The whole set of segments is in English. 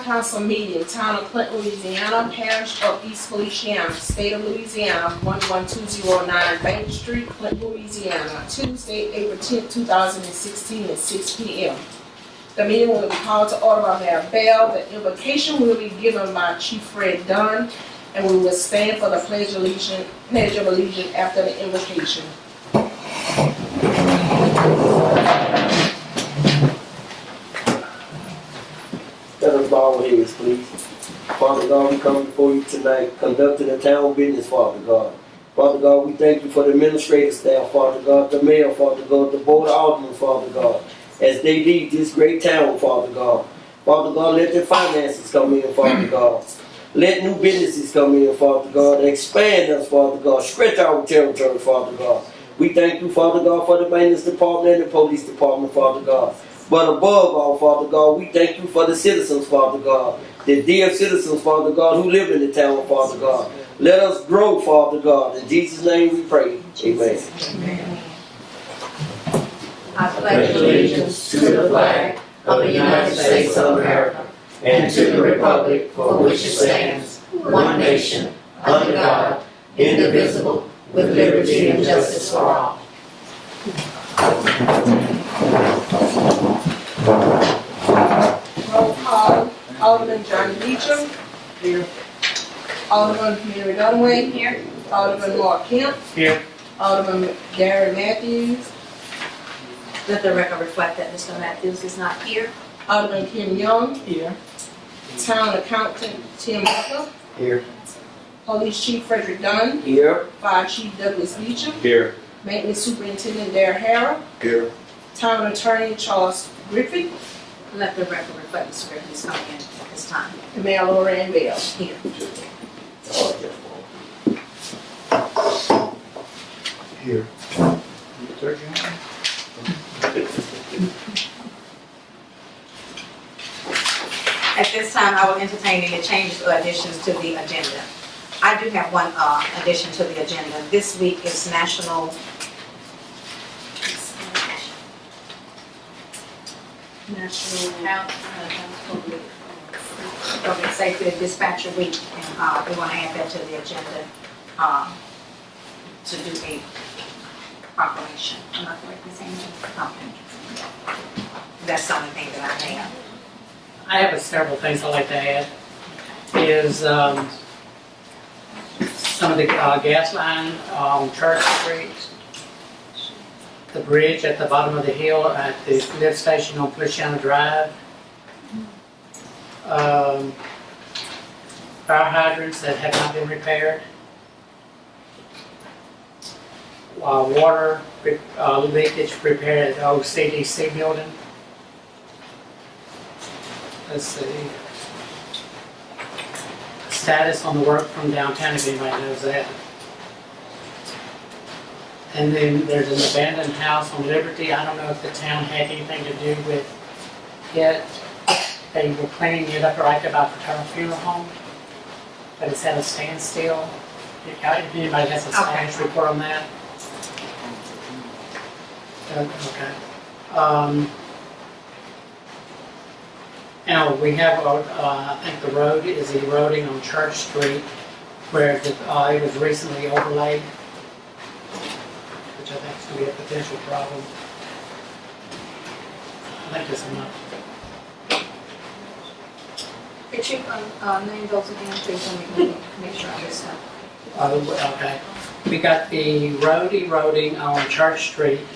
Council meeting, Town of Clinton, Louisiana, Parish of East Feliciana, State of Louisiana, 11209 Bank Street, Clinton, Louisiana, Tuesday, April 10, 2016 at 6 p.m. The meeting will be called to order by Mayor Bell. The invocation will be given by Chief Fred Dunn, and we will stand for the Pledge of Allegiance after the invocation. Let us bow our heads, please. Father God, we come before you tonight, conducting a town business, Father God. Father God, we thank you for the administrative staff, Father God, the mayor, Father God, the board of aldermen, Father God, as they lead this great town, Father God. Father God, let their finances come in, Father God. Let new businesses come in, Father God. Expand us, Father God. Stretch our territory, Father God. We thank you, Father God, for the maintenance department and the police department, Father God. But above all, Father God, we thank you for the citizens, Father God, the dear citizens, Father God, who live in the town, Father God. Let us grow, Father God. In Jesus' name we pray. Amen. Amen. I pledge allegiance to the flag of the United States of America and to the republic for which it stands, one nation, under God, indivisible, with liberty and justice for all. Roll call. Alderman Johnny Beecham. Here. Alderman Mary Dunaway. Here. Alderman Mark Kemp. Here. Alderman Gary Matthews. Let the record reflect that Mr. Matthews is not here. Alderman Kim Young. Here. Town Accountant Tim Butler. Here. Police Chief Frederick Dunn. Here. Fire Chief Douglas Beecham. Here. Maintenance Superintendent Darrell Harrell. Here. Town Attorney Charles Griffin. Let the record reflect Mr. Griffin is coming in at this time. And Mayor Lorraine Bell. Here. Here. At this time, I will entertain any changes or additions to the agenda. I do have one addition to the agenda. This week is National Public Safety Dispatcher Week, and we want to add that to the agenda to do a proclamation. Am I correct in saying that? Okay. That's the only thing that I have. I have several things I'd like to add. Is some of the gas line on Church Street, the bridge at the bottom of the hill at the lift station on Feliciana Drive, fire hydrants that have not been repaired, water leakage repair at the old CDC building. Let's see. Status on the work from downtown, if anybody knows that. And then there's an abandoned house on Liberty. I don't know if the town had anything to do with it. They were cleaning it up right about Fraternal Funeral Home, but it's at a standstill. If anybody has a status report on that. Okay. Now, we have, I think the road is eroding on Church Street where it was recently overlaid, which I think is going to be a potential problem. I think that's enough. Could you name those again, please, so we can make sure I understand? Okay. We got the road eroding on Church Street.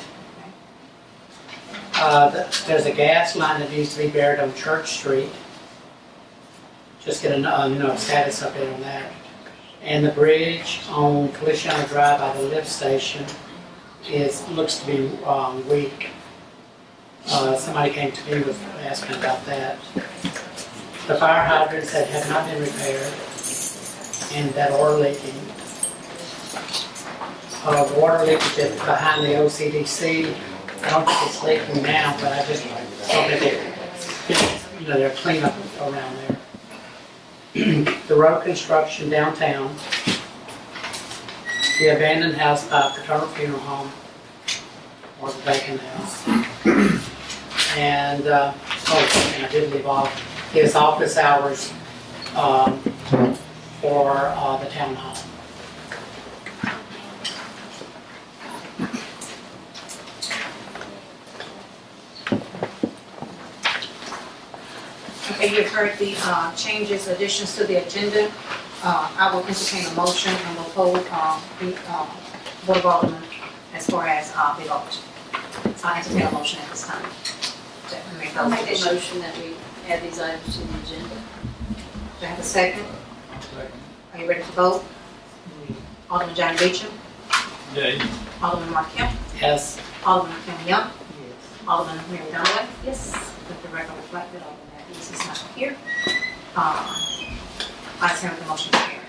There's a gas line that needs to be buried on Church Street. Just get a status update on that. And the bridge on Feliciana Drive by the lift station looks to be weak. Somebody came to me with asking about that. The fire hydrants that have not been repaired and that are leaking. Water leakage behind the OCDC. I don't think it's leaking now, but I just hope that they're clean up around there. The road construction downtown, the abandoned house by Fraternal Funeral Home, or the vacant house, and and I did leave off his office hours for the town hall. Okay, you've heard the changes, additions to the agenda. I will entertain a motion and will hold the Board of Aldermen as far as the vote. So I entertain a motion at this time. I'll make a motion that we add these items to the agenda. Do I have a second? Are you ready to vote? Alderman Johnny Beecham, Yay. Alderman Mark Kemp, Yes. Alderman Kim Young, Alderman Mary Dunaway. Yes. Let the record reflect that Alderman Matthews is not here. I have the motion carried.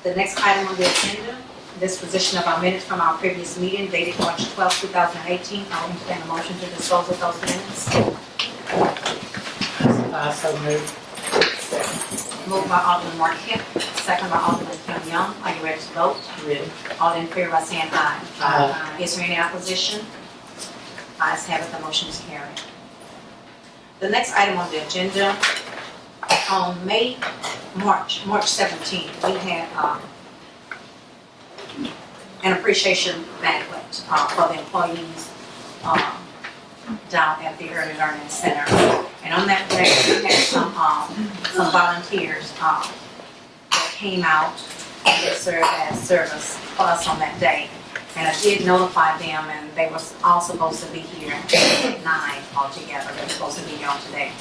The next item on the agenda, disposition of our minutes from our previous meeting dated March 12, 2018. I'll entertain a motion to dispose of those minutes. I so moved. Moved by Alderman Mark Kemp, second by Alderman Kim Young. Are you ready to vote? Ready. All in favor by saying aye. Aye. Is there any opposition? Ayes have it, the motion is carried. The next item on the agenda, on March 17th, we had an appreciation banquet for the employees down at the Early Learning Center. And on that day, we had some volunteers that came out and they served as service for us on that day. And I did notify them, and they were all supposed to be here at 9 altogether. They were supposed to be here on today.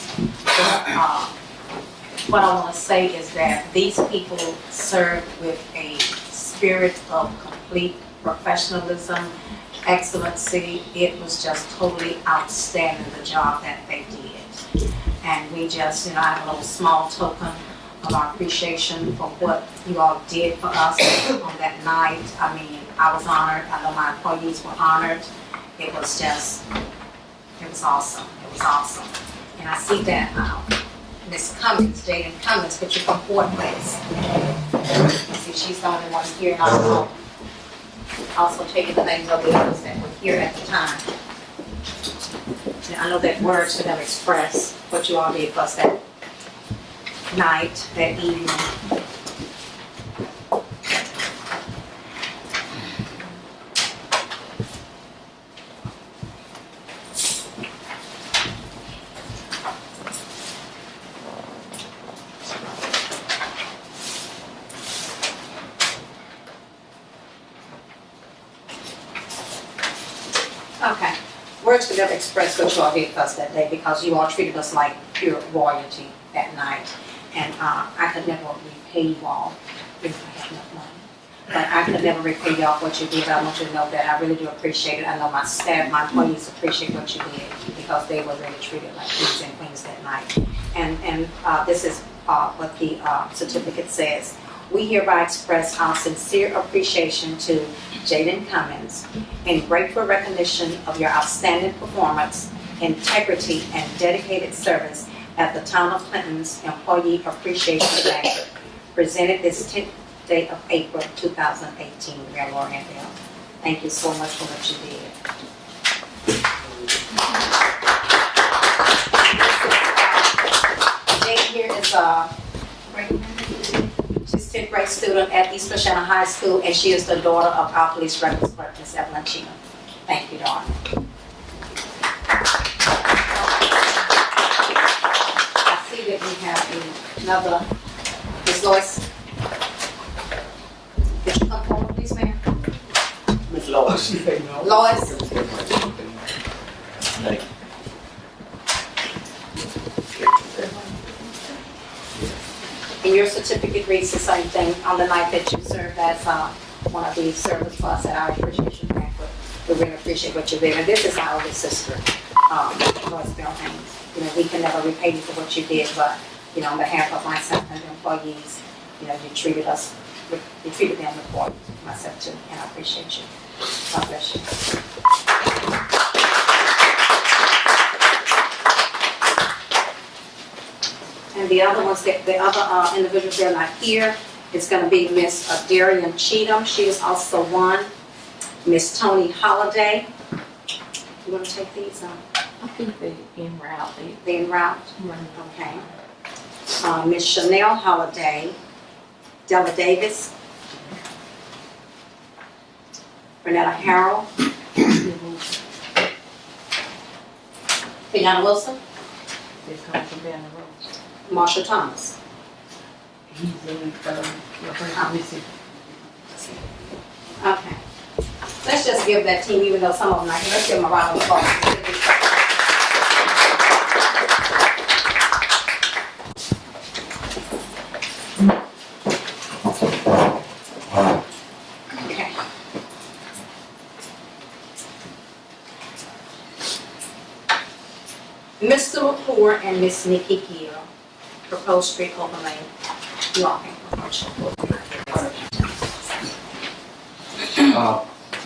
What I want to say is that these people served with a spirit of complete professionalism, excellency. It was just totally outstanding, the job that they did. And we just, I have a little small token of our appreciation for what you all did for us on that night. I mean, I was honored. I know my employees were honored. It was awesome. It was awesome. And I see that Miss Cummings, Jaden Cummings, could you come forward, please? You see, she's the only one here, and also taking the names of the others that were here at the time. And I know that words could never express what you all did for us that night, that evening. Okay. Words could never express what you all did for us that day because you all treated us like pure royalty that night. And I could never repay you all if I had enough money. But I could never repay you all for what you did. I want you to know that I really do appreciate it. I know my staff, my employees appreciate what you did because they were really treated like kings and queens that night. And this is what the certificate says. We hereby express our sincere appreciation to Jaden Cummings in grateful recognition of your outstanding performance, integrity, and dedicated service at the Town of Clinton's Employee Appreciation Banquet, presented this 10th day of April 2018. Mayor Lorian Bell. Thank you so much for what you did. Jade here is she's a 10th grade student at East Louisiana High School, and she is the daughter of our police records clerk, Ms. Evelyn Cheatham. Thank you, darling. I see that we have another, Ms. Lois. Could you come forward, please, Mayor? Ms. Lois. Lois. Thank you. And your certificate reads the same thing on the night that you served as one of the service for us at our appreciation banquet. We really appreciate what you did. And this is our older sister, Lois Bell Haynes. We can never repay you for what you did, but, on behalf of myself and the employees, you treated them with royalty, myself too, and I appreciate you. God bless you. And the other ones, the other individuals that are not here, it's going to be Miss Darian Cheatham. She is also one. Miss Tony Holliday. You want to take these? I think they en route. They en route? Okay. Miss Chanel Holiday, Della Davis, Renetta Harrell, Kenyatta Wilson, They're coming from down the road. Marsha Thomas. He's in, Mississippi. Okay. Let's just give that team, even though some of them are here, let's give them a round of applause. Okay. Mr. McClure and Miss Nikki Gill, proposed street overlay. You all can approach.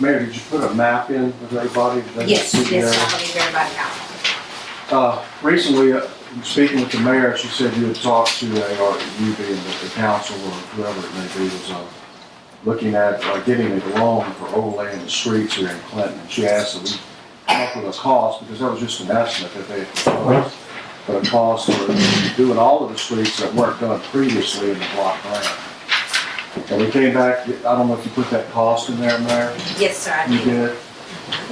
Mayor, did you put a map in with everybody? Yes, yes, I believe everybody got it. Recently, speaking with the mayor, she said you had talked to or you being the council or whoever it may be was looking at getting a loan for overlaying the streets here in Clinton. And she asked that we come up with a cost, because that was just an estimate that they had proposed, but a cost for doing all of the streets that weren't done previously in the block grant. And we came back, I don't know if you put that cost in there, Mayor? Yes, sir, I You did. did?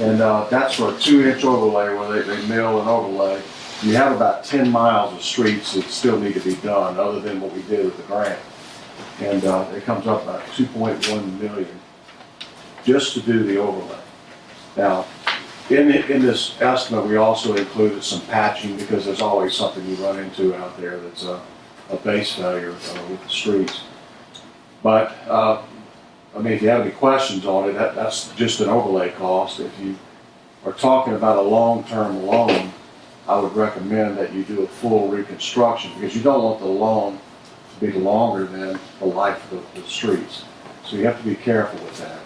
And that's for a 2-inch overlay where they mill and overlay. You have about 10 miles of streets that still need to be done, other than what we did with the grant. And it comes up about 2.1 million just to do the overlay. Now, in this estimate, we also included some patching, because there's always something you run into out there that's a base failure with the streets. But, I mean, if you have any questions on it, that's just an overlay cost. If you are talking about a long-term loan, I would recommend that you do a full reconstruction, because you don't want the loan to be longer than the life of the streets. So you have to be careful with that.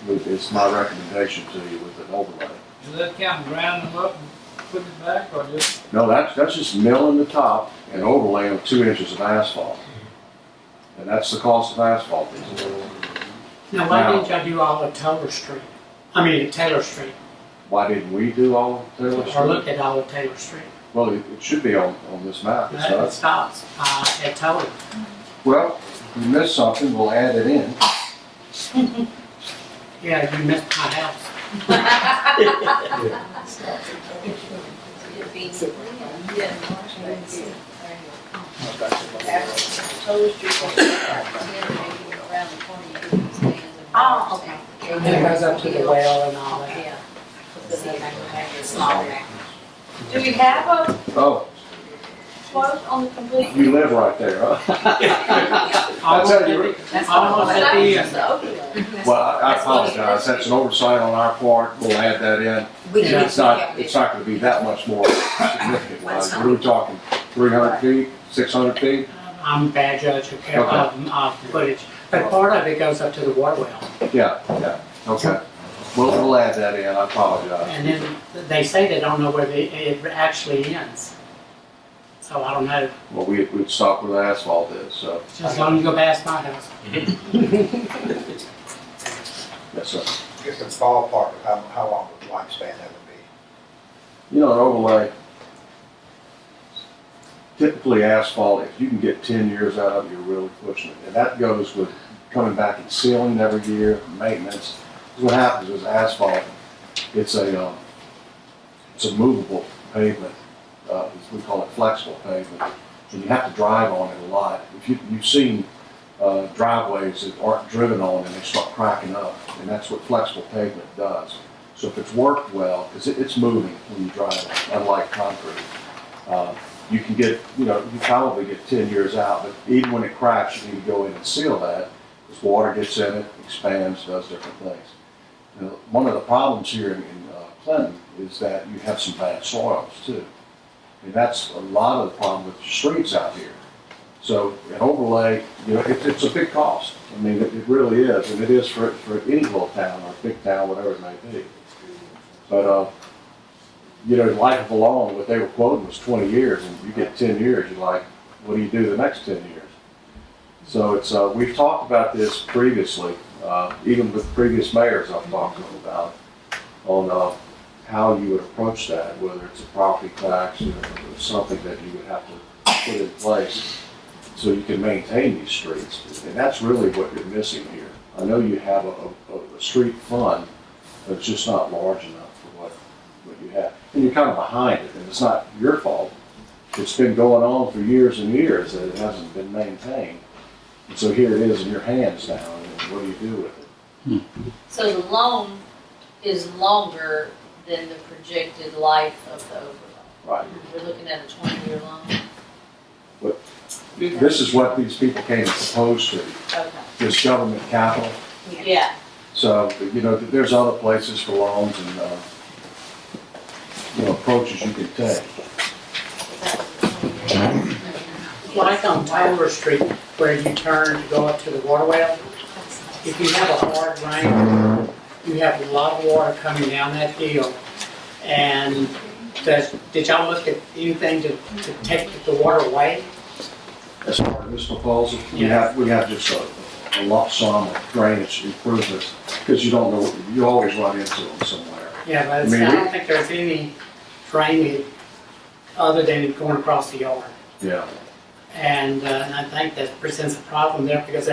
It's my recommendation to you with an overlay. Does that count grinding them up and putting it back, or just? No, that's just milling the top and overlaying 2 inches of asphalt. And that's the cost of asphalt these days. Now, why didn't y'all do all of Taylor Street? Taylor Street, Why didn't we do all of Taylor or Street? look at all of Taylor Street? Well, it should be on this map. It's It not. stops at Taylor. Well, if you missed something, we'll add it in. Yeah, you missed my house. Oh, okay. And it goes up to the well and all that. Yeah. Small there. Do we have a Oh, quote on the complete? you live right there, huh? Almost That's at how the- almost at the end. Well, I apologize. That's an oversight on our part. We'll add that in. We Yeah, can It's not gonna be that much more significant. We're really talking 300 feet, 600 feet? I'm a bad judge of footage, but part of it goes up to the water well. Yeah, okay. We'll add that in. I apologize. And then they say they don't know where it actually ends. So I don't know, Well, we'd stop where the asphalt is, so, just as long as you go past my house. yes, sir. Just a ballpark of how long would the lifespan that would be? You know, an overlay, typically asphalt, if you can get 10 years out of it, you're really pushing it. And that goes with coming back and sealing every year, maintenance. 'Cause what happens is asphalt, it's a movable pavement. We call it flexible pavement. And you have to drive on it a lot. You've seen driveways that aren't driven on and they start cracking up. And that's what flexible pavement does. So if it's worked well, because it's moving when you drive it, unlike concrete. You can get, you probably get 10 years out, but even when it cracks, you need to go in and seal that, because water gets in it, expands, does different things. Now, one of the problems here in Clinton is that you have some bad soils too. And that's a lot of the problem with the streets out here. So an overlay, it's a big cost. I mean, it really is, and it is for any little town or big town, whatever it may be. But, the life of a loan, what they were quoting was 20 years, and you get 10 years, you're like, what do you do the next 10 years? So it's, we've talked about this previously, even with previous mayors I've talked to them about, on how you would approach that, whether it's a property tax or something that you would have to put in place so you can maintain these streets. And that's really what you're missing here. I know you have a street fund, but it's just not large enough for what you have. And you're kind of behind it, and it's not your fault. It's been going on for years and years that it hasn't been maintained. And so here it is in your hands now, and what do you do with it? So the loan is longer than the projected life of the overlay. Right. We're looking at a 20-year loan. This is what these people came to propose to, Okay. this government capital. Yeah. So, there's other places for loans and, approaches you can take. Like on Tyler Street, where you turn to go up to the water well, if you have a hard rain, you have a lot of water coming down that hill. And did y'all look at anything to take the water away? As part of this proposal, Yeah. we have just a lump sum of drainage improvements, because you don't know, you always run into them somewhere. Yeah, but I I don't think there's any drainage other than going across the yard. Yeah. And I think that presents a problem there because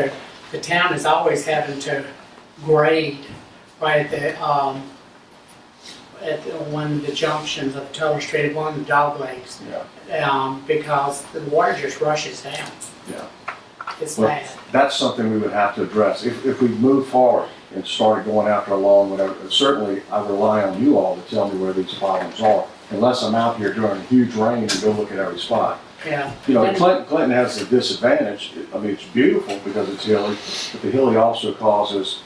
the town is always having to grade right at one of the junctions of Tuller Street, one of the dog legs, because the water just rushes down. Yeah. It's Well, bad. that's something we would have to address. If we move forward and started going after a loan, whatever, certainly I rely on you all to tell me where these problems are, unless I'm out here during a huge rain and go look at every spot. Yeah. Clinton has the disadvantage. I mean, it's beautiful because it's hilly, but the hilly also causes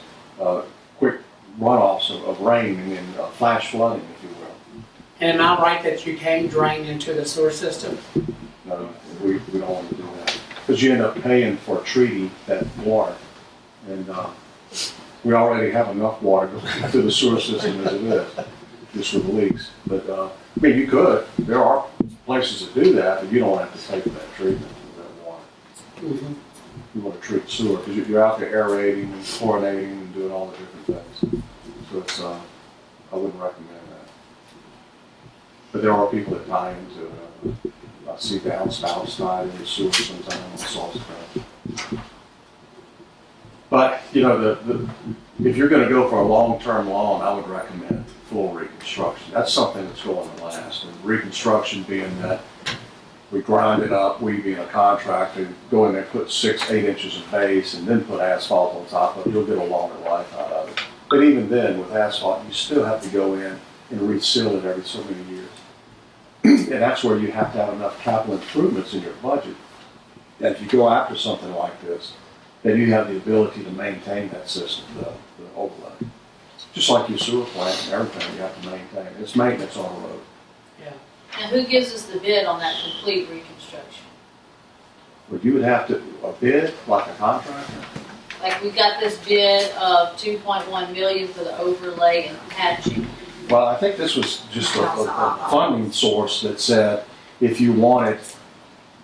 quick runoffs of rain and flash flooding, if you will. And am I right that you can drain into the sewer system? No, we don't want to do that. Because you end up paying for treating that water. And we already have enough water going through the sewer system as it is, just with leaks. But, you could. There are places that do that, but you don't have to pay for that treatment of that water. Mm-hmm. You want to treat sewer, because you're out there aerating and chlorinating and doing all the different things. So it's, I wouldn't recommend that. But there are people that tie into it. I see downspouts tied in the sewer sometimes, all sorts of stuff. But, if you're gonna go for a long-term loan, I would recommend full reconstruction. That's something that's going to last. And reconstruction being that we grind it up, we being a contractor, go in there, put 6-8 inches of base and then put asphalt on top of it, you'll get a longer life out of it. But even then, with asphalt, you still have to go in and reseal it every so many years. And that's where you have to have enough capital improvements in your budget. That if you go after something like this, then you have the ability to maintain that system, the overlay. Just like your sewer plant and everything, you have to maintain. It's maintenance on the road. Yeah. And who gives us the bid on that complete reconstruction? But you would have to, a bid, like a contractor? Like we got this bid of 2.1 million for the overlay and patching. Well, I think this was just a funding source that said, if you wanted,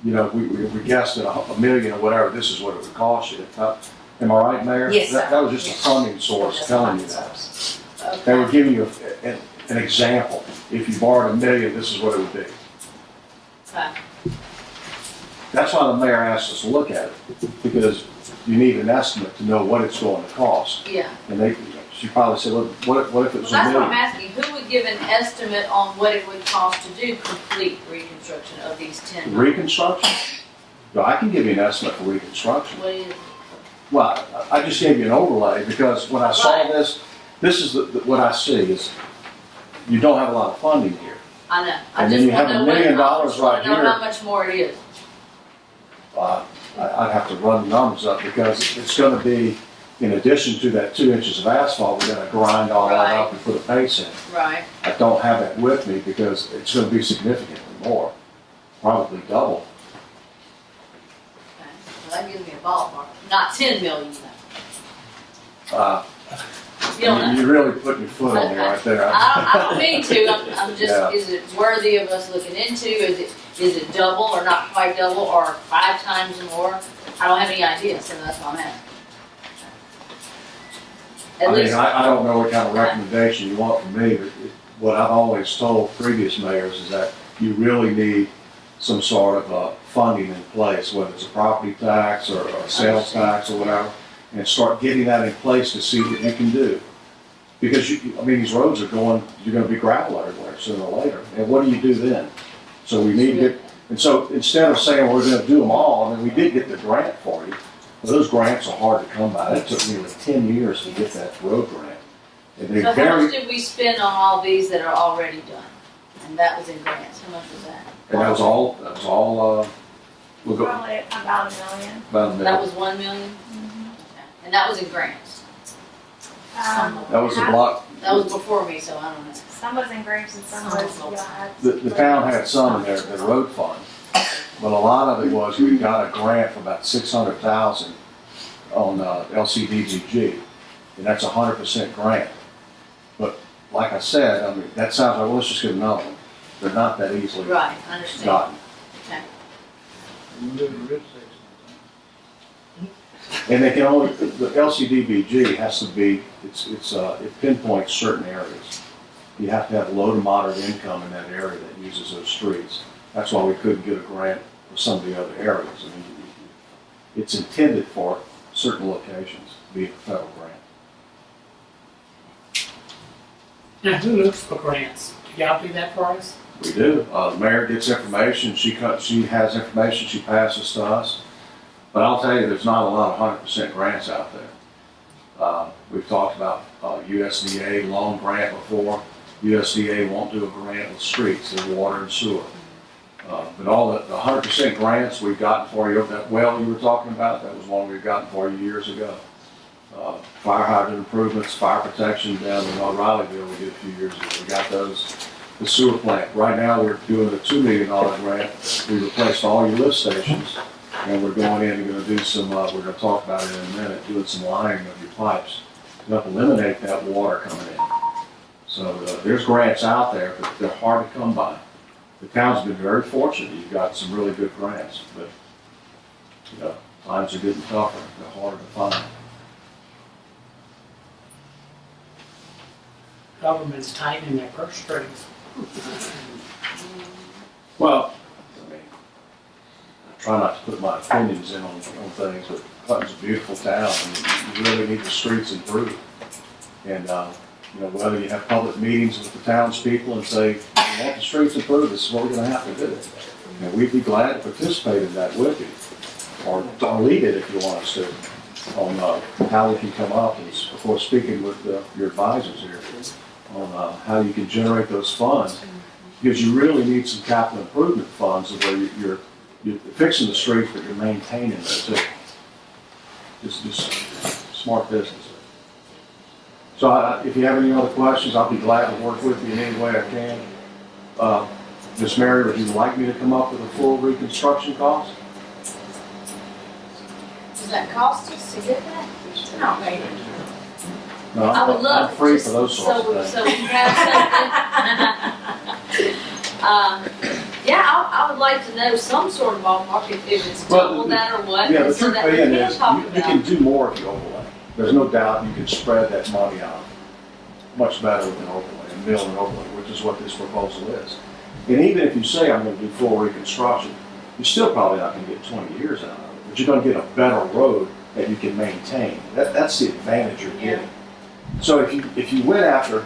we guessed at $1 million or whatever, this is what it would cost you. Am I right, Mayor? Yes, sir. That was just a funding source telling you that. Okay. They were giving you an example. If you borrowed $1 million, this is what it would be. Okay. That's why the mayor asked us to look at it, because you need an estimate to know what it's going to cost. Yeah. And she probably said, look, what if it was $1 Well, that's what I'm million? asking. Who would give an estimate on what it would cost to do complete reconstruction of these 10 homes? Reconstruction? No, I can give you an estimate for reconstruction. What is it? Well, I just gave you an overlay because when I saw Right. this is what I see is you don't have a lot of funding here. I know. I And then just you have want to $1 know million I just want right to know here. how much more it is. I'd have to run the numbers up because it's going to be, in addition to that 2 inches of asphalt, we're going to grind all that Right. up and put a base in. Right. I don't have that with me because it's going to be significantly more, probably double. Okay. Well, that gives me a ballpark. Not 10 million though. You don't know. You're really putting your foot on me right there. I don't mean to. I'm just. Yeah. Is it worthy of us looking into? Is it double or not quite double or 5 times more? I don't have any idea, so that's why I'm asking. At least I don't know what kind of recommendation you want from me, but what I've always told previous mayors is that you really need some sort of funding in place, whether it's a property tax or a sales tax or whatever, and start getting that in place to see what you can do. Because these roads are you're gonna be gravel everywhere sooner or later, and what do you do then? So we need to get, and so instead of saying we're gonna do them all, we did get the grant for you, but those grants are hard to come by. It took nearly 10 years to get that road grant. And they So how much did we spend on all these that are already done? And that was in grants, how much was that? and that was all, we'll go, Probably about $1 million. about a That minute. was 1 million? Okay. And that was in grants? That was a block, That was before me, so I don't know. Some was in grapes and some was, yeah. the town had some in their road fund, but a lot of it was, we got a grant for about 600,000 on LCDBG, and that's 100% grant. But like I said, that sounds like, well, let's just get another one. They're not that easily Right, I understand. gotten. Okay. You live in rich section. And they can only, the LCDBG has to be, it pinpoints certain areas. You have to have low to moderate income in that area that uses those streets. That's why we couldn't get a grant for some of the other areas. It's intended for certain locations, be it a federal grant. Now, who looks for grants? Do y'all do that for us? We do. The mayor gets information, she has information, she passes to us. But I'll tell you, there's not a lot of 100% grants out there. We've talked about USDA loan grant before. USDA won't do a grant with streets, they're water and sewer. But all the 100% grants we've gotten for you, that well you were talking about, that was one we've gotten for you years ago. Fire hydrant improvements, fire protection down in O'Reillyville we did a few years ago. We got those. The sewer plant. Right now we're doing a $2 million grant. We replaced all your lift stations, and we're going in and going to do some, we're going to talk about it in a minute, doing some lining of your pipes to help eliminate that water coming in. So there's grants out there, but they're hard to come by. The town's been very fortunate. You've got some really good grants, but times are getting tougher. They're harder to find. Government's tightening their purse strings. Well, I try not to put my opinions in on things, but Clinton's a beautiful town, and you really need the streets improved. And, whether you have public meetings with the townspeople and say, we want the streets improved, this is what we're gonna have to do. And we'd be glad to participate in that with you, or lead it if you want us to, on how we can come up, and of course, speaking with your advisors here, on how you can generate those funds. Because you really need some capital improvement funds where you're fixing the streets, but you're maintaining them too. Just smart business. So if you have any other questions, I'll be glad to work with you in any way I can. Ms. Mary, would you like me to come up with a full reconstruction cost? Does that cost us to get that? No, maybe. No, I would love. I'm free just for those sorts of things. So we have something. Yeah, I would like to know some sort of ballpark if it's double that or what. Yeah, the so truth that we being can is, talk you about can it. do more if you overlay. There's no doubt you can spread that money out much better with an overlay, and build an overlay, which is what this proposal is. And even if you say I'm gonna do full reconstruction, you're still probably not gonna get 20 years out of it, but you're gonna get a better road that you can maintain. That's the advantage you're getting. So if you went after a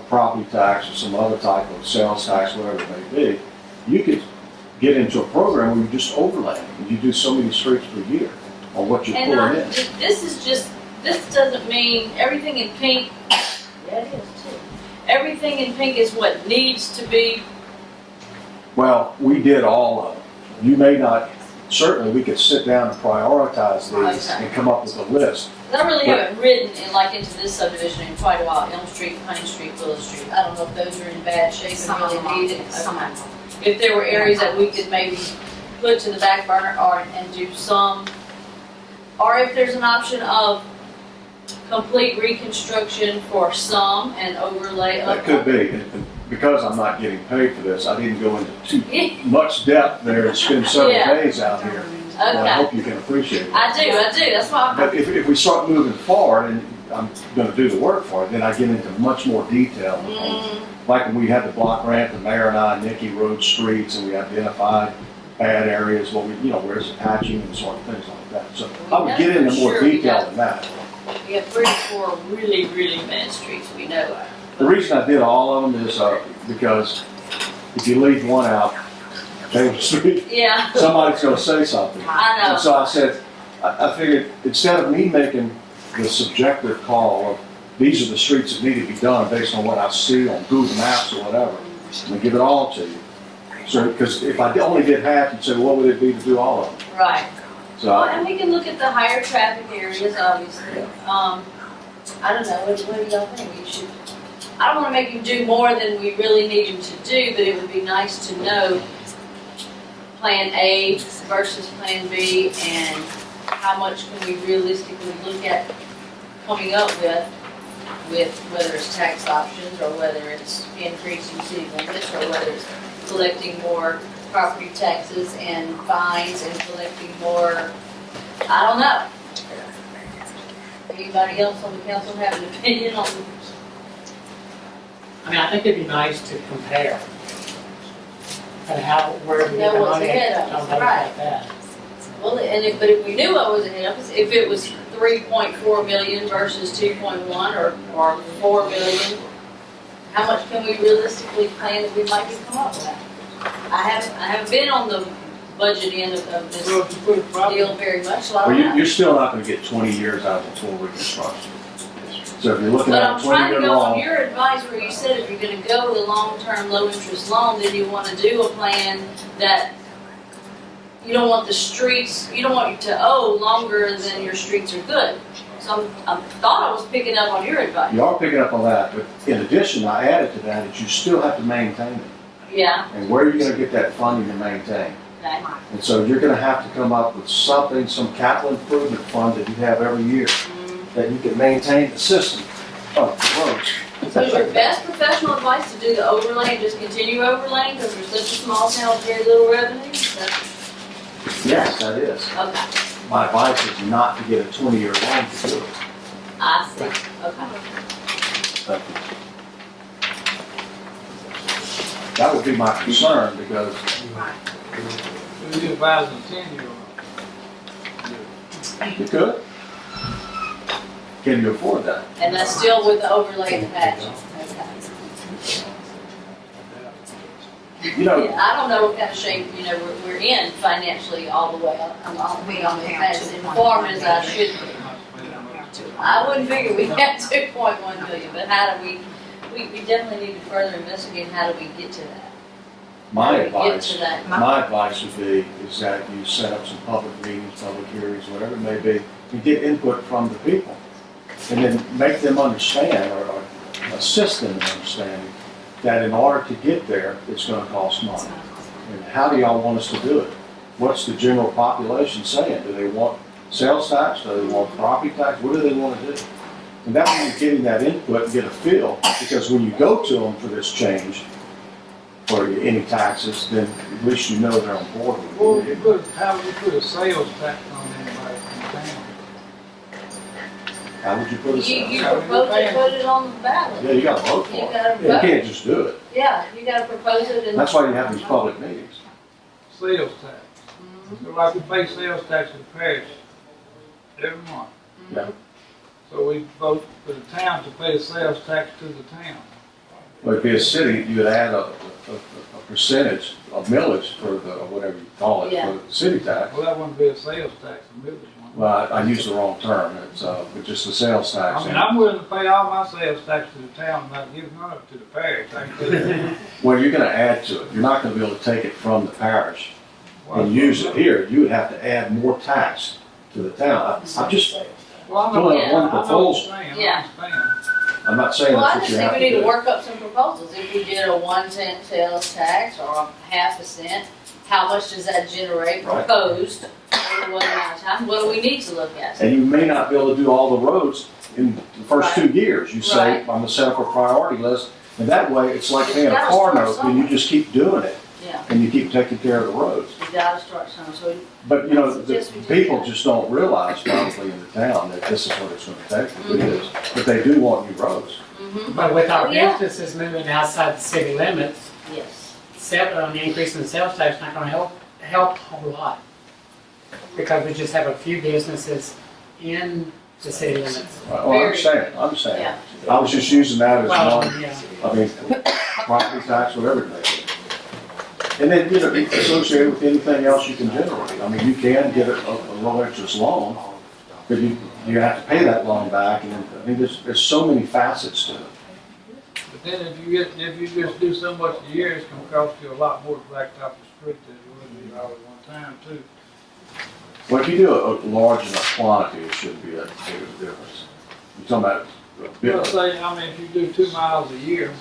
property tax or some other type of sales tax, whatever it may be, you could get into a program where you just overlay it, and you do so many streets per year on what you're pulling in. This doesn't mean everything in pink, yeah it is too. Everything in pink is what needs to be. Well, we did all of them. You may not, certainly we could sit down and prioritize these Okay. and come up with a list. I really haven't ridden into this subdivision in quite a while, Elm Street, Pine Street, Willow Street. I don't know if those are in bad shape Some and of them really need it. are, some of them. If there were areas that we could maybe put to the back burner and do some, or if there's an option of complete reconstruction for some and overlay of. That could be. And because I'm not getting paid for this, I didn't go into too much depth there and spend several Yeah. days out here. And I Okay, hope you can appreciate it. I do, that's why. But if we start moving forward, and I'm gonna do the work for it, then I get into much more detail. Like when we had the block grant, the mayor and I, Nikki rode streets and we identified bad areas, what we, where's the patching and sort of things like that. So I would get into more detail than that. We have 3 or 4 really, really bad streets we know of. The reason I did all of them is because if you leave one out, Taylor Street, Yeah, somebody's gonna say something. I know. And so I said, I figured instead of me making the subjective call of these are the streets that need to be done based on what I see on Google Maps or whatever, I'm gonna give it all to you. So, because if I only did half, you'd say, well, what would it be to do all of them? Right. So, Well, and we can look at the higher traffic areas, obviously. I don't know, what do y'all think? We should, I don't wanna make him do more than we really need him to do, but it would be nice to know Plan A versus Plan B, and how much can we realistically look at coming up with whether it's tax options, or whether it's increasing city limits, or whether it's collecting more property taxes and fines and collecting more, I don't know. Anybody else on the council have an opinion on? I mean, I think it'd be nice to compare. And how, where we get the Know what's money, ahead of us, and things right. like that. Well, but if we knew what was ahead of us, if it was 3.4 million versus 2.1 or 4 million, how much can we realistically plan that we'd like to come up with? I haven't been on the budget end of this Well, if you put a property, deal very much, so I well, don't know. you're still not gonna get 20 years out of the full reconstruction. So if you're looking But at I'm a trying to 20-year go on long, your advice where you said if you're gonna go with a long-term, low-interest loan, then you wanna do a plan that you don't want the streets, you don't want you to owe longer than your streets are good. So I thought I was picking up on your advice. you are picking up on that, but in addition, I added to that that you still have to maintain it. Yeah, And where are you gonna get that funding to maintain? okay. And so you're gonna have to come up with something, some capital improvement fund that you have every year, that you can maintain the system of the roads. So is your best professional advice to do the overlay and just continue overlaying because we're such a small town with very little revenue? Yes, that is. Okay, My advice is not to get a 20-year loan to do it. I see, okay. Thank you. That would be my concern because we advise a 10-year-old. you could. Can you afford that? And that's still with the overlay and patching, okay. You know, Yeah, I don't know what kind of shape, we're in financially all the way. I'm as informed as I should be. I wouldn't figure we had 2.1 million, but how do we definitely need to further investigate how do we get to that? my How do we get advice, to that? my advice would be is that you set up some public meetings, public hearings, whatever it may be, and get input from the people. And then make them understand or assist them in understanding that in order to get there, it's gonna cost money. And how do y'all want us to do it? What's the general population saying? Do they want sales tax? Do they want property tax? What do they want to do? And that means getting that input and get a feel, because when you go to them for this change, for any taxes, then at least you know they're on board with Well, it. how would you put a sales tax on anybody in town? How would you put it? You propose to put it on the ballot. Yeah, you gotta vote for You it. gotta You vote. can't just do it. Yeah, you gotta propose it and. That's why you have these public meetings. Sales tax. So like we pay sales tax to the parish every month. Yeah. So we vote for the town to pay the sales tax to the town. Well, if it'd be a city, you would add a percentage, a millage for the, whatever you call it, Yeah. for the city tax. Well, that wouldn't be a sales tax, a millage one. Well, I used the wrong term, it's, but just the sales tax. I mean, I'm willing to pay all my sales tax to the town, and not give none of it to the parish. I can tell you that. Well, you're gonna add to it, you're not gonna be able to take it from the parish and use it here, you would have to add more tax to the town. I'm just, Well, I know, Pulling up I one know what proposal. you're saying, Yeah. I understand. I'm not saying Well, I that's what just you think have we to need to do. work up some proposals. If we did a 1 cent sales tax or a 0.5%, how much does that generate Right. proposed over what amount of time? What do we need to look at? And you may not be able to do all the roads in the first Right. 2 years. You say, Right. I'm gonna set up a priority list, and that way, it's like But paying you a gotta car start note, and you somewhere. just keep doing it. Yeah, and you keep taking care of the roads. we gotta start somewhere, so But, you know, the Suggest we do people that. just don't realize probably in the town that this is what it's gonna take to do this. But they do want new roads. But with our Oh, yeah. businesses moving outside the city limits, yes. the increase in the sales tax is not gonna help a whole lot. Because we just have a few businesses in the city limits. Well, I understand, Yeah. I was just using that as Well, one, yeah. I mean, property tax, whatever it may be. And then, you know, associated with anything else you can generate. I mean, you can get a low interest loan, but you have to pay that loan back, and then, I mean, there's so many facets to it. But then if you just do so much a year, it's gonna cost you a lot more to blacktop the street than it would be all at one time too. Well, if you do a large enough quantity, it shouldn't be that big of a difference. You're talking about a bit Let's of, say, I mean, if you do 2 miles a year,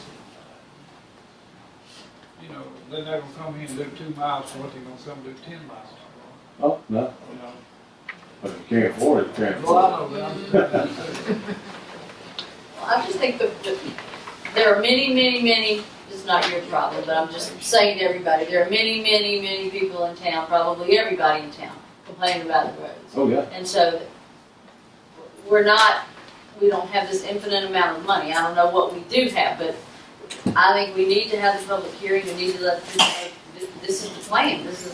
you know, they're not gonna come here and do 2 miles for what they're gonna come do 10 miles for, oh, no, you know. but if you can't afford it, you can't Well, I afford know, it. but I'm just saying. Well, I just think there are many, it's not your problem, but I'm just saying to everybody, there are many people in town, probably everybody in town, complaining about the roads. Oh, yeah. And so, we don't have this infinite amount of money. I don't know what we do have, but I think we need to have the public hearing, we need to let people know, this is the plan, this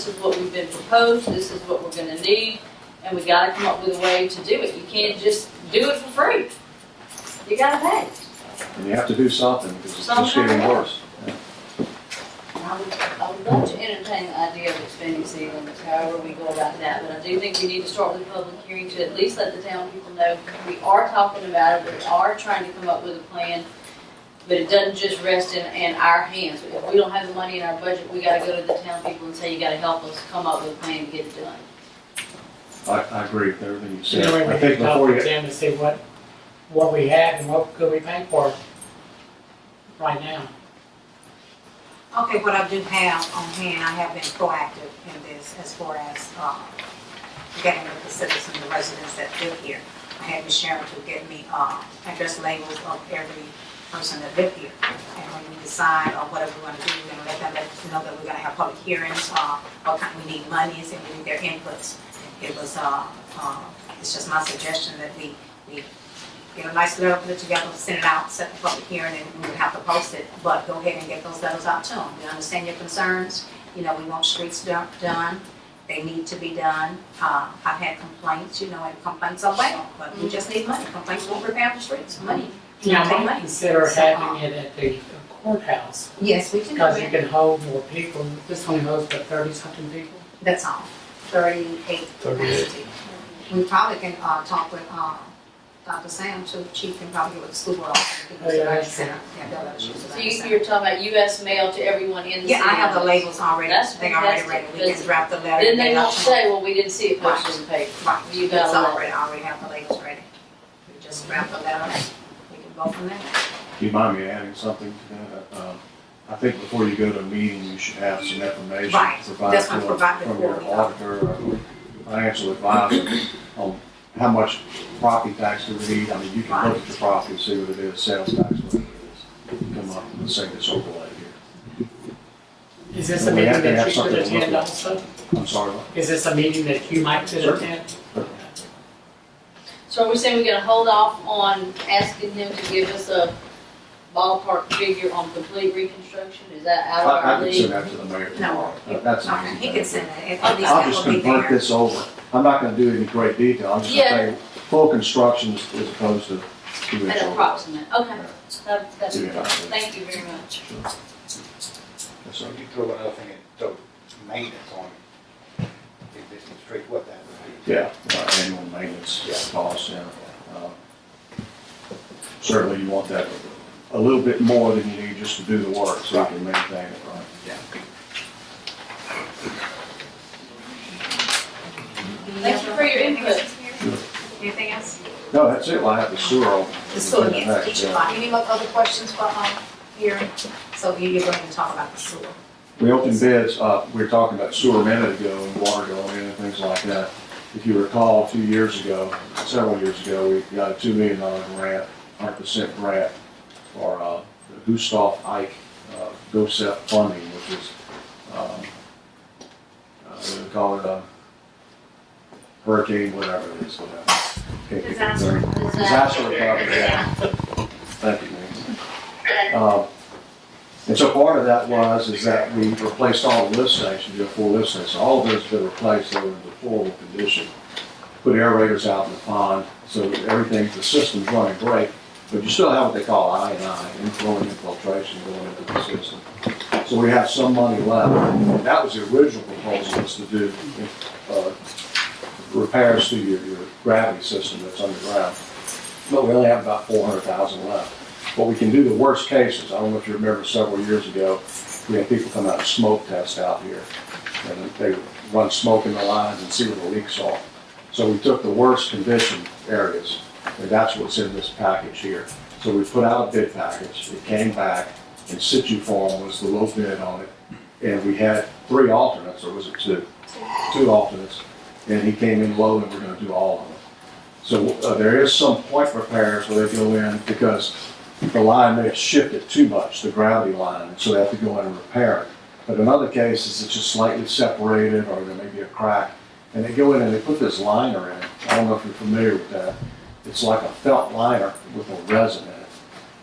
is what we've been proposed, this is what we're gonna need, and we gotta come up with a way to do it. You can't just do it for free. You gotta pay. And you have to do something, because it's just Sometime, getting yeah. worse. Yeah. I would love to entertain the idea of expanding city limits, however we go about that, but I do think we need to start with a public hearing to at least let the town people know we are talking about it, we are trying to come up with a plan, but it doesn't just rest in our hands. If we don't have the money in our budget, we gotta go to the town people and say, you gotta help us come up with a plan to get it done. I agree with everything you So said. anyway, I we think can talk before to you, them and see what we have and what could we pay for right now. Okay, what I do have on hand, I have been proactive in this as far as getting with the citizens, the residents that live here. I had Ms. Sharon to get me address labels of every person that live here. And when we decide on whatever we want to do, we're going to let us know that we're going to have public hearings, what kind, we need monies and we need their inputs. It was, it's just my suggestion that we get a nice letter, put it together, send it out, set the public hearing, and we would have to post it. But go ahead and get those letters out to them. We understand your concerns. You know, we want streets done. They need to be done. I've had complaints, you know, and complaints are well, but we just need money. Complaints won't repair the streets. Money. Now, I Take might money. consider So, having it at the courthouse, Yes, we can do because you it. can hold more people. This only holds about 30-something people. That's all. 38 capacity. We probably can talk with Dr. Sam, too. Chief can probably get with the school board. Oh, yeah, that's true. Yeah, they'll let us use it. So you're talking about US mail to everyone in the city. Yeah, I have the limits. labels already. That's They're already fantastic, ready. We can draft the letter. Then and they get it out won't to them. say, well, we didn't see it posted in the paper. Right. You It's gotta already, I already have the labels ready. We just draft the letter. We can go from there. do you mind me adding something to that? I think before you go to a meeting, you should have some information Right. provided That's to what them provided from before your we go. auditor or financial advisor on how much property tax do we need. I mean, you can look at your property, see what it is, sales tax, whatever it is. Come up and say this overlay here. Is this a We meeting have to that have you could something to look attend at. also? I'm sorry, what? Is this a meeting that you might could Sure. attend? So are we saying we're gonna hold off on asking him to give us a ballpark figure on complete reconstruction? Is that out of I our can league? send that to the mayor tomorrow. That's an Okay, easy he thing. can send it. At least I'll that just will be convert there. this over. I'm not gonna do any great detail. I'm just Yeah. gonna say full construction as opposed to 2 inch An overlay. approximate, okay. That's Yeah. good. Thank you very much. Yes, sir. So you throw another thing in, so maintenance on existing streets, what that would be. Yeah, annual maintenance costs, yeah. Certainly you want that a little bit more than you need just to do the work, so you can maintain it, right? Yeah. Thank you for your input. Anything else? No, that's it, well, I have the sewer open. The sewer, Next, yes, each yeah. lot. Any other questions for, hearing? So you're going to talk about the sewer. We opened bids, we were talking about sewer a minute ago, and water going in and things like that. If you recall, 2 years ago, several years ago, we got a $2 million grant, 100% grant for the Gustav Ike GOSEP funding, which is They call it hurricane, whatever it is, whatever. Disaster. Disaster recovery, yeah. Thank you, Nancy. And so part of that is that we replaced all the lift stations, the 4 lift stations. All of those have been replaced, they were in deplorable condition. Put aerators out in the pond, so everything, the system's running great, but you still have what they call I&I, inflowing infiltration going into the system. So we have some money left, and that was the original proposal, was to do repairs to your gravity system that's underground. But we only have about 400,000 left. But we can do the worst cases. I don't know if you remember several years ago, we had people come out and smoke test out here. And they run smoke in the lines and see where the leaks are. So we took the worst condition areas, and that's what's in this package here. So we put out a bid package. It came back, in situ form was the low bid on it. And we had 3 alternates, or was it 2? 2 alternates. And he came in low, and we're going to do all of them. So there is some point repairs where they go in because the line may have shifted too much, the gravity line, and so they have to go in and repair it. But in other cases, it's just slightly separated, or there may be a crack. And they go in and they put this liner in. I don't know if you're familiar with that. It's like a felt liner with a resin in it.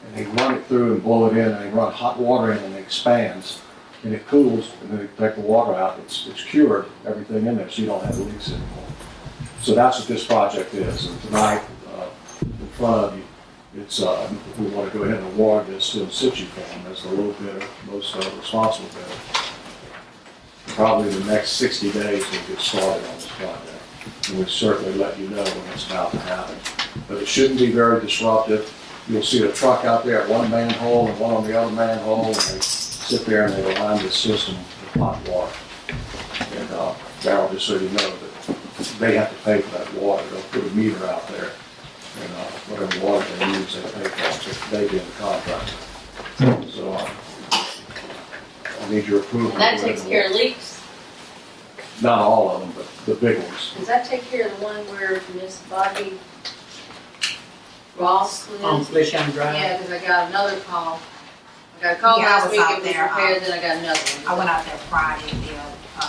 And they run it through and blow it in, and they run hot water in, and it expands. And it cools, and then they take the water out. It's cured, everything in there, so you don't have leaks anymore. So that's what this project is. And tonight, in front of you, it's we want to go ahead and award this to in situ form as the low bidder, most responsible bidder. Probably in the next 60 days we'll get started on this project. And we'll certainly let you know when it's about to happen. But it shouldn't be very disruptive. You'll see a truck out there at one manhole and one on the other manhole, and they sit there and they align the system with hot water. And Darryl, just so you know that they have to pay for that water. They'll put a meter out there, and whatever water they use, they pay for it. They do the contract. So I need your approval. And that takes care of leaks? Not all of them, but the big ones. Does that take care of the one where Miss Bobby Ross On lives? Feliciana Drive. Yeah, because I got another call. I got a call Yeah, I last was week, out it was there, repaired, then I got another one. I went out there Friday, the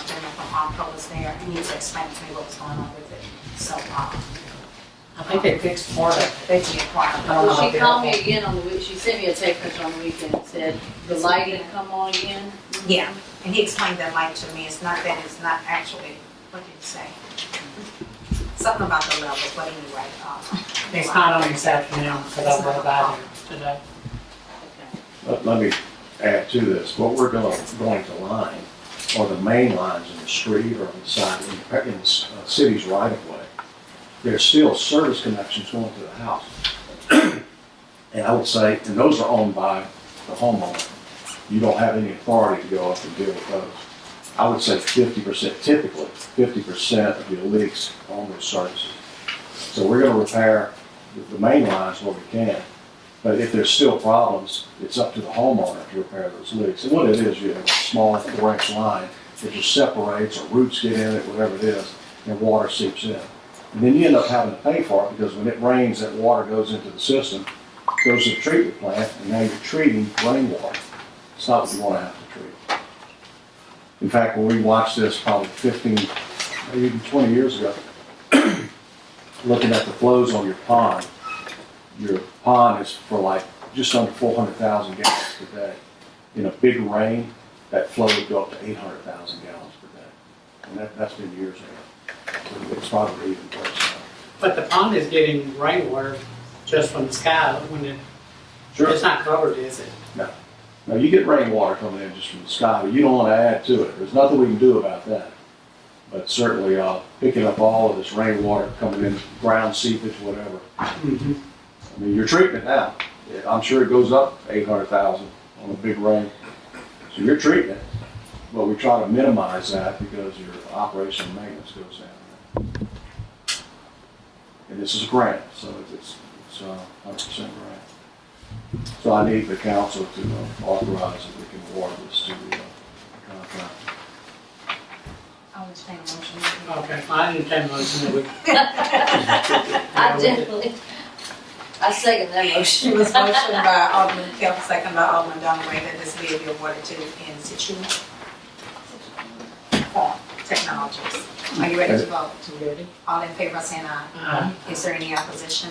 gentleman from Armco was there, and he was explaining to me what was going on with it. So, I think they fixed part of it. they did quite a bit. I don't know Well, how she big called it me again on the week, she sent me a text message on the weekend and said, the light had come on again. Yeah, and he explained that light to me. It's not that it's not actually, what did he say? Something about the levels, but anyway. It's not on this afternoon, because I went by there today. Let me add to this. What we're going to line are the main lines in the street or on the side, in the city's right of way. There's still service connections going to the house. And I would say, and those are owned by the homeowner. You don't have any authority to go up and deal with those. I would say 50%, typically 50% of your leaks on those services. So we're going to repair the main lines where we can. But if there's still problems, it's up to the homeowner to repair those leaks. And what it is, you have a small 4-inch line that just separates, or roots get in it, whatever it is, and water seeps in. And then you end up having to pay for it, because when it rains, that water goes into the system, goes to the treatment plant, and now you're treating rainwater. It's not what you want to have to treat. In fact, when we watched this probably 15, maybe even 20 years ago, looking at the flows on your pond is for like just under 400,000 gallons per day. In a big rain, that flow would go up to 800,000 gallons per day. And that's been years ago. It's probably even worse now. But the pond is getting rainwater just from the sky when it's not covered, is it? No. Now, you get rainwater coming in just from the sky, but you don't want to add to it. There's nothing we can do about that. But certainly picking up all of this rainwater coming in, ground seepage, whatever. Mm-hmm. I mean, you're treating it now. I'm sure it goes up 800,000 on a big rain. So you're treating it. But we try to minimize that because your operation and maintenance goes down. And this is a grant, so it's 100% grant. So I need the council to authorize that we can award this to the contractor. I would say motion. Okay, I didn't take motion that we. I second that motion. It was motion by Alderman Kelly, second by Alderman Dunaway, that this bid be awarded to in situ Point Technologies. Are you ready to vote? Ready? All in favor, saying aye. Is there any opposition?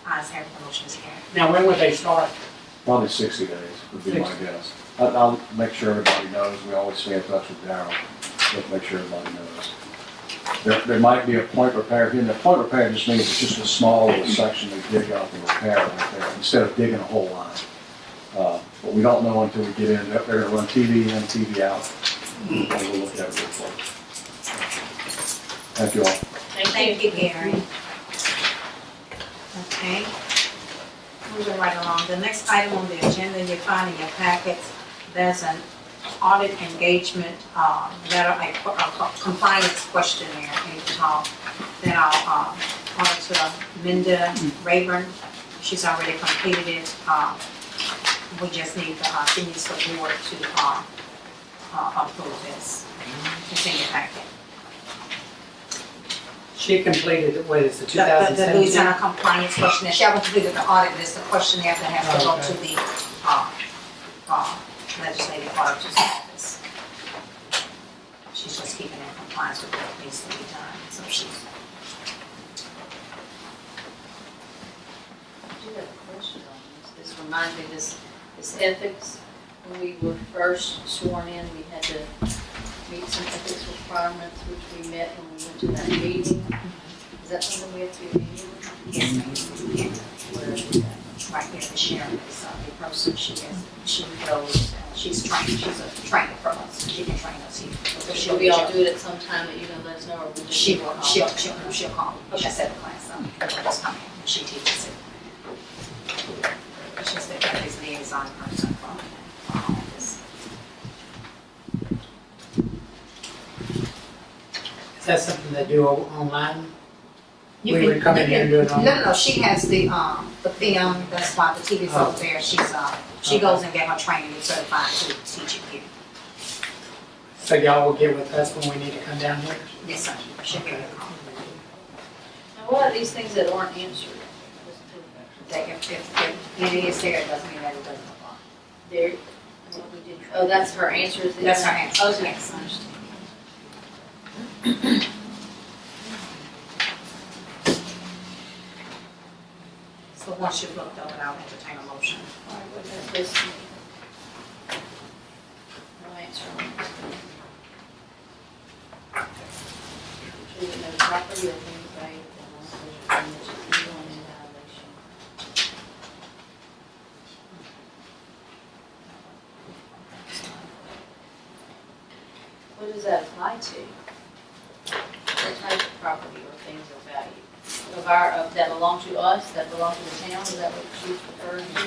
Ayes have it, the motion is carried. Now, when would they start? Probably 60 days would be my guess. I'll make sure everybody knows, we always stay in touch with Darryl, to make sure everybody knows. There might be a point repair here, and the point repair just means it's just a small little section they dig up and repair right there, instead of digging a whole line. But we don't know until we get in, they're gonna run TV in, TV out, and we'll look at it real close. Thank you all. Thank you, Gary. Okay. Moving right along, the next item on the agenda, you find in your packets, there's an audit engagement, letter, a compliance questionnaire, that our auditor, Linda Rayburn, she's already completed it. We just need she needs the board to approve this. It's in your packet. She completed, what is it, The 2017? Louisiana compliance questionnaire, she haven't completed the audit, but it's the questionnaire that has to go to the legislative auditor's office. She's just keeping in compliance with what needs to be done, so she's. I do have a question on this. This reminds me, this ethics, when we were first sworn in, we had to meet some ethics requirements, which we met when we went to that meeting. Is that something we have to do annually? Yes, ma'am. Yeah. Where is that? Right here, the sheriff is the person, she goes, she's trained, she's a trainer from us, she can train us here. So Should we all do it at some time that you can let us know, or we just? She'll call, she'll set the class up, she'll just come in, and she teaches it. She's the ethics liaison person from our office. Is that something they do online? You We can- would come in here and do it on? No, she has the film, that's why the TV's over there, she goes and get her training and certified to teach it here. So y'all will get with us when we need to come down here? Yes, sir, she'll give you a call. Now, what are these things that aren't answered? If it is there, it doesn't mean that it doesn't apply. There, oh, that's her answers? That's her answer. Okay, I Yes. understand. So once you've looked over it, I'll entertain a motion. All right, what is this? No answer. Should we know property or things right? What does that apply to? What type of property or things of value? That belong to us, that belong to the town, is that what she's referring to?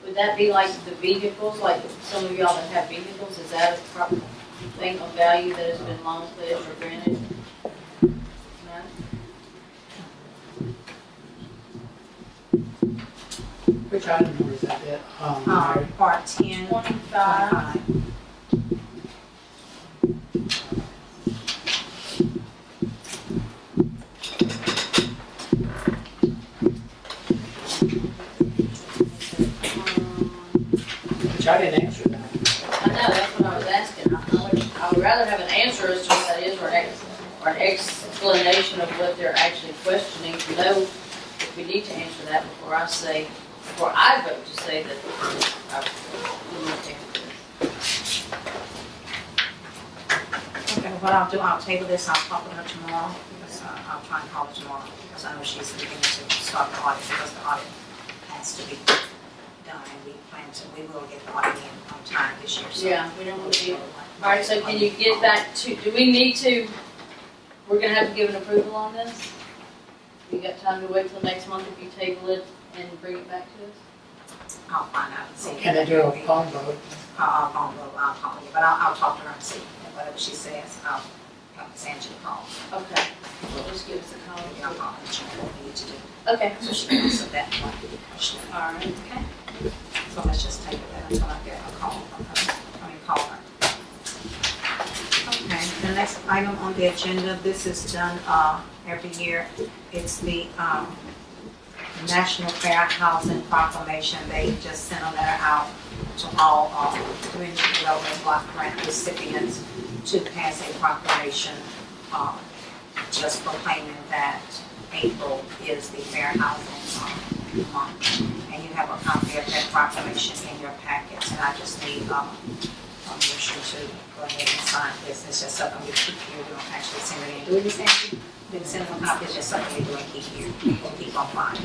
Would that be like the vehicles, like some of y'all that have vehicles, is that a proper thing of value that has been loan pledged or granted? No? Which item number is that? Mary? Part 10. 25. Which I didn't answer that. I know, that's what I was asking. I would rather have an answer as to what that is, or an explanation of what they're actually questioning, to know if we need to answer that before I vote to say that we need to answer this. Okay, what I'll do, I'll table this, I'll talk with her tomorrow, because I'll try and call her tomorrow, because I know she's beginning to start the audit, because the audit has to be done, and we will get the audit in on time this year, so. Yeah, we don't want to be, all right, so can you get back to, do we need to, we're gonna have to give an approval on this? You got time to wait till next month if you table it and bring it back to us? I'll find out and see. Can they do a phone vote? I'll call you, but I'll talk to her and see, and whatever she says, I'll send you a call. Okay, well, just give us a call. Maybe I'll call and check what we need to do. Okay, So she can answer that one. all right. Okay? So let's just take that until I get a call from her. Call her. Okay, the next item on the agenda, this is done every year. It's the National Fair Housing Proclamation. They just sent a letter out to all community development block grant recipients to pass a proclamation just proclaiming that April is the Fair Housing Month. And you have a copy of that proclamation in your packets, and I just need a motion to go ahead and sign this. It's just something we keep here. We don't actually send it in. Do we just actually send them a copy? It's just something we do and keep here. We'll keep on file.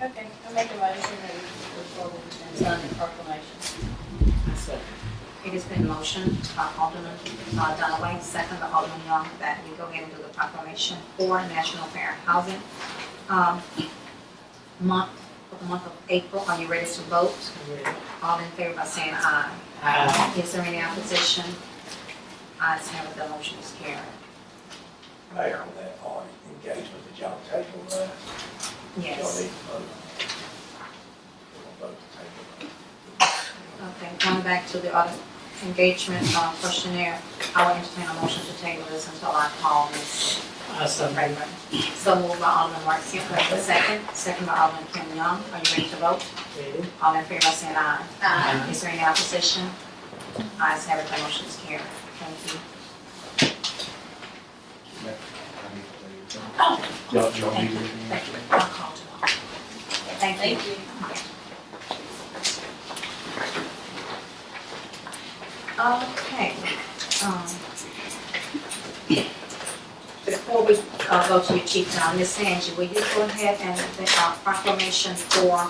Okay, I make a motion that we move forward and sign the proclamation. It has been motioned by Alderman Dunaway, second by Alderman Young, that we go ahead and do the proclamation for National Fair Housing Month, for the month of April. Are you ready to vote? All in favor by saying aye. Aye. Is there any opposition? Ayes have it, the motion is carried. Mayor, on that engagement that y'all table, y'all Yes. need to vote. We'll vote to table. Okay, going back to the other engagement questionnaire, I will entertain a motion to table this until I call Ms. Rayburn. So moved by Alderman Mark Kemp, second by Alderman Kim Young. Are you ready to vote? All in favor by saying aye. Aye. Is there any opposition? Ayes have it, the motion is carried. Thank you. Y'all need Thank you. Thank you. I'll call tomorrow. Thank you. Thank you. Okay. Before we go to your chief now, Ms. Angie, will you go ahead and the proclamation for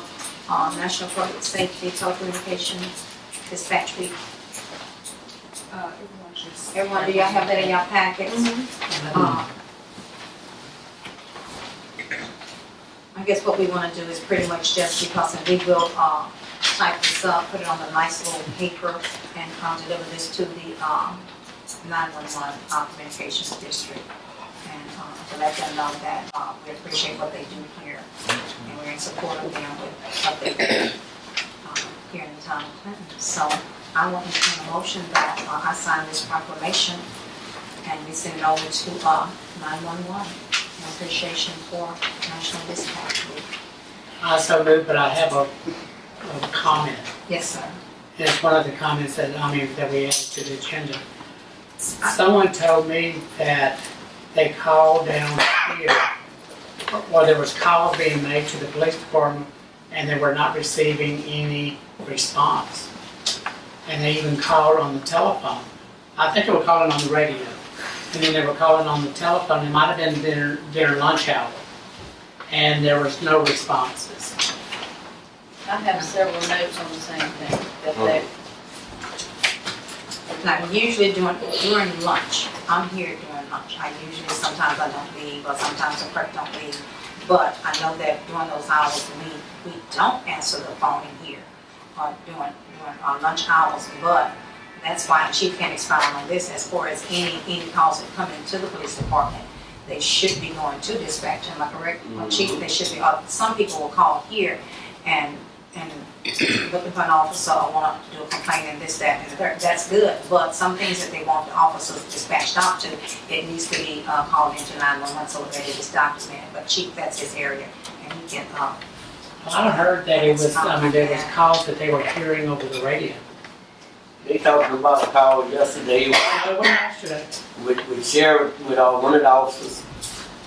National Public Safety Telecommunications Dispatch Week? Everyone, do y'all have that in your packets? I guess what we want to do is pretty much just because we will type this up, put it on a nice little paper, and deliver this to the 911 communications district, and to let them know that we appreciate what they do here, and we're in support of them with what they do here in the town of Clinton. So I want to make a motion that I sign this proclamation, and we send it over to 911 in appreciation for National Dispatch Week. I so moved, but I have a comment. Yes, sir. It's one of the comments that we added to the agenda. Someone told me that they called down here, or there was calls being made to the police department, and they were not receiving any response. And they even called on the telephone. I think they were calling on the radio, and then they were calling on the telephone. It might have been their lunch hour, and there was no responses. I have several notes on the same thing, that they, Like usually during lunch, I'm here during lunch. Sometimes I don't leave, or sometimes the clerk don't leave. But I know that during those hours, we don't answer the phone in here, or during our lunch hours. But that's why Chief can expound on this. As far as any calls that come into the police department, they should be going to dispatch. Am I correct, Chief? They should be. Some people will call here and looking for an officer, or want to do a complaint and this, that, and the third. That's good, but some things that they want the officers dispatched out to, it needs to be called into 911 so that it is documented. But Chief, that's his area, and he can. I heard that there was calls that they were hearing over the radio. They talking about a call yesterday with sheriff, with one of the officers.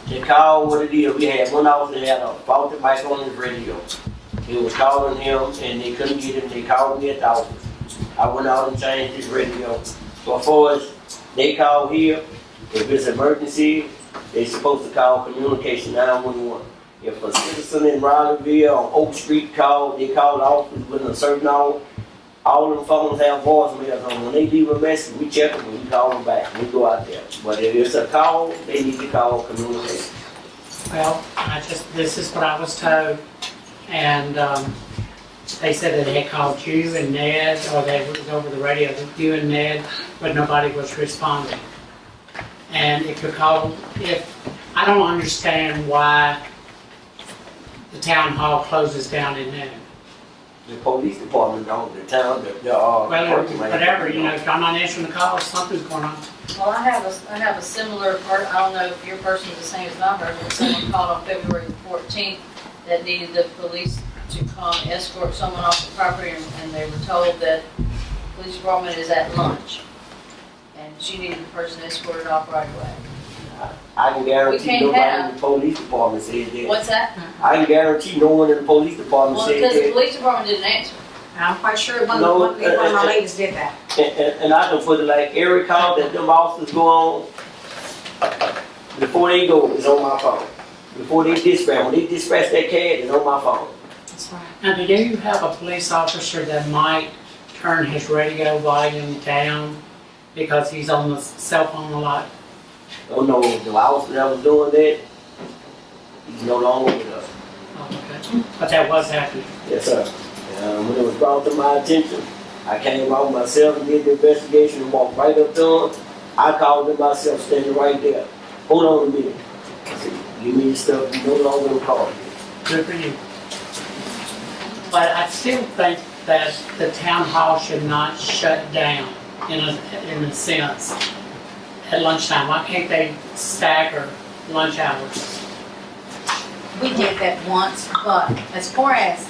They called what it is. We had one officer that had a faulty mic on his radio. He was calling him and they couldn't get him. They called me at the office. I went out and changed his radio. So as far as they call here, if it's emergency, they supposed to call communication 911. If a citizen in Rileyville on Oak Street called, they called the office within a certain hour. All them phones have voicemails on. When they leave a message, we check them and we call them back. We go out there. But if it's a call, they need to call communication. Well, this is what I was told, and they said that they had called you and Ned, or they was over the radio, you and Ned, but nobody was responding. And if you call, I don't understand why the town hall closes down in noon. The police department don't, the town, Well, whatever, you know, if I'm not answering the call, something's going on. Well, I have a similar part, I don't know if your person's the same as my person, but someone called on February the 14th that needed the police to come escort someone off the property, and they were told that the police department is at lunch. And she needed the person escorted off right away. I can guarantee can't nobody have- in the police department said that. What's that? I can guarantee no one in the police department Well, said because the that. police department didn't answer. And I'm quite sure one No, of my ladies did that. And I can put it like every call that them officers go on, before they go, it's on my phone. Before they dispatch, when they dispatch that cat, it's on my phone. That's right. Now, do you have a police officer that might turn his radio volume down because he's on the cell phone a lot? Oh no, the officer that was doing that, he's no longer with us. Oh, okay. But that was happening. Yes, sir. When it was brought to my attention, I came out myself and did the investigation and walked right up to him. I called him myself standing right there. Hold on a minute. I said, give me the stuff, you no longer will call me. Good for you. But I still think that the town hall should not shut down in a sense at lunchtime. Why can't they stagger lunch hours? We did that once, but as far as,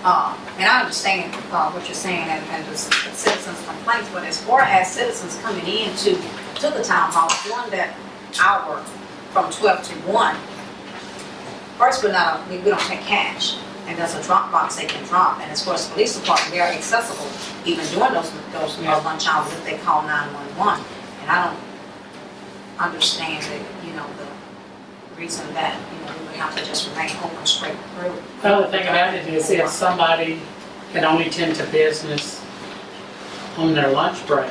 and I understand what you're saying and the citizens' complaints, but as far as citizens coming in to the town hall during that hour from 12 to 1, first we don't take cash, and there's a drop box they can drop, and as far as the police department, they are accessible even during those lunch hours if they call 911, and I don't understand the reason that, we would have to just remain open straight through. Well, the thing about it is if somebody can only tend to business on their lunch break,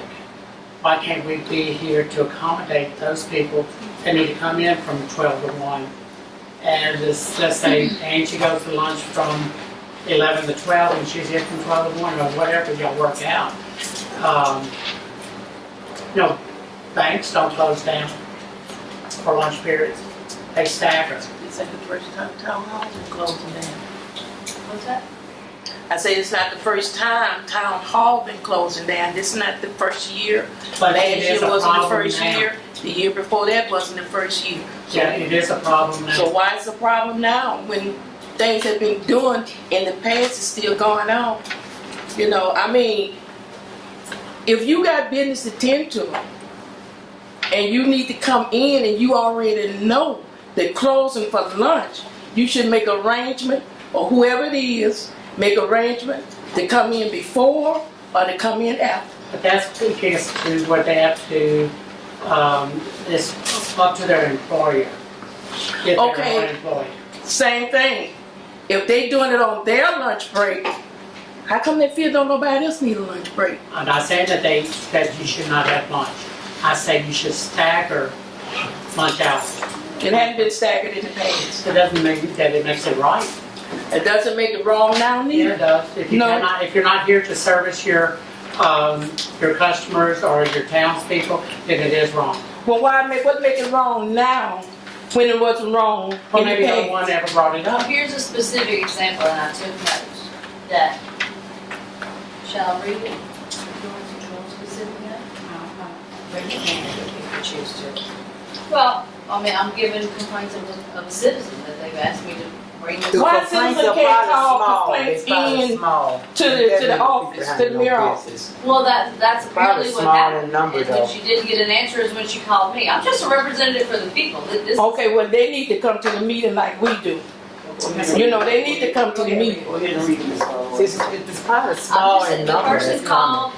why can't we be here to accommodate those people that need to come in from 12 to 1? And let's say Angie goes to lunch from 11 to 12 and she's here from 12 to 1 or whatever y'all work out. Banks don't close down for lunch periods. They stagger. It's like the first time town hall is closing down. What's that? I say it's not the first time town hall been closing down. This is not the first year. But Last it year is a wasn't the problem first now. year. The year before that wasn't the first year. Yeah, it is a problem now. So why is it a problem now when things have been doing in the past is still going on? If you got business to tend to and you need to come in and you already know they're closing for lunch, you should make arrangement, or whoever it is, make arrangement to come in before or to come in after. But that's because to what they have to, it's up to their employer. Get their Okay. own employee. Same thing. If they doing it on their lunch break, how come they feel don't nobody else need a lunch break? I'm not saying that you should not have lunch. I say you should stagger lunch hours. It hadn't been staggered in the past. It doesn't make that it makes it right. It doesn't make it wrong now Yeah, neither. it does. If you're not here to service your customers or your townspeople, then it is wrong. Well, what make it wrong now when it wasn't wrong Or in the maybe no past? one ever brought it up. Here's a specific example, and I took notes, that, shall I read it? Do you want specific note? But you can if you choose to. Well, I'm giving complaints of a citizen that they've asked me to bring this. Why citizens can't call complaints in to the office, to the mayor office? Well, that's apparently what small in happened. number, And though. when she didn't get an answer is when she called me. I'm just a representative for the people. Okay, well, they need to come to the meeting like we do. They need to come to the meeting. Go ahead and read this. It's probably small in The number. person called,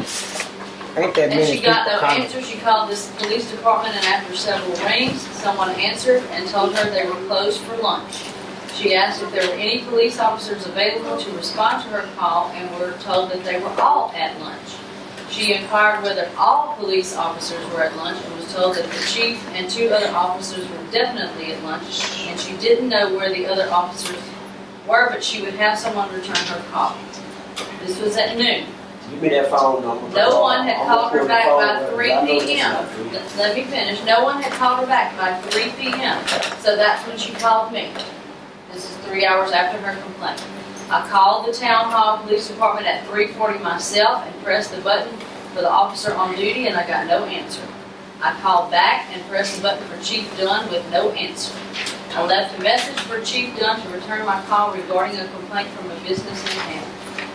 Ain't that and many she people got no coming. answer. She called this police department, and after several rings, someone answered and told her they were closed for lunch. She asked if there were any police officers available to respond to her call, and were told that they were all at lunch. She inquired whether all police officers were at lunch and was told that the chief and 2 other officers were definitely at lunch, and she didn't know where the other officers were, but she would have someone return her call. This was at noon. Give me that phone number. No one had I'm called her gonna back put by the phone 3 number. I know this p.m. not true. Let me finish. No one had called her back by 3 p.m. So that's when she called me. This is 3 hours after her complaint. I called the town hall police department at 3:40 myself and pressed the button for the officer on duty, and I got no answer. I called back and pressed the button for Chief Dunn with no answer. I left a message for Chief Dunn to return my call regarding a complaint from a business in town.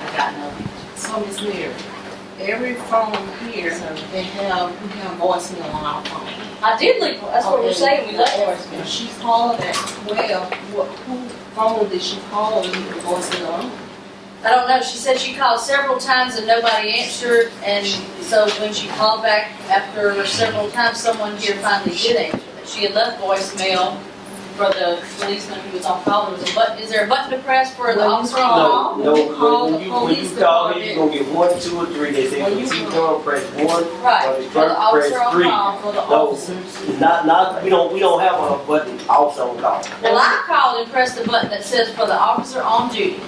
I got no answer. So Ms. Mary, every phone here, we have voicemail on our phone. I did leave, that's what we're saying, we left voicemail. If she called at 12, who phone did she call and leave the voicemail on? I don't know, she said she called several times and nobody answered, and so when she called back after several times, someone here finally did answer. That she had left voicemail for the policeman who was on call. There was a button, is there a button to press for the officer on call? No, When you call when the you police call here, department, you gonna get 1, 2, or 3. They say When for you Chief call- Dunn, press 1. Right, for the officer on 3. call. for the No. officers. Not, we don't have a button officer on call. Well, I called and pressed the button that says for the officer on duty.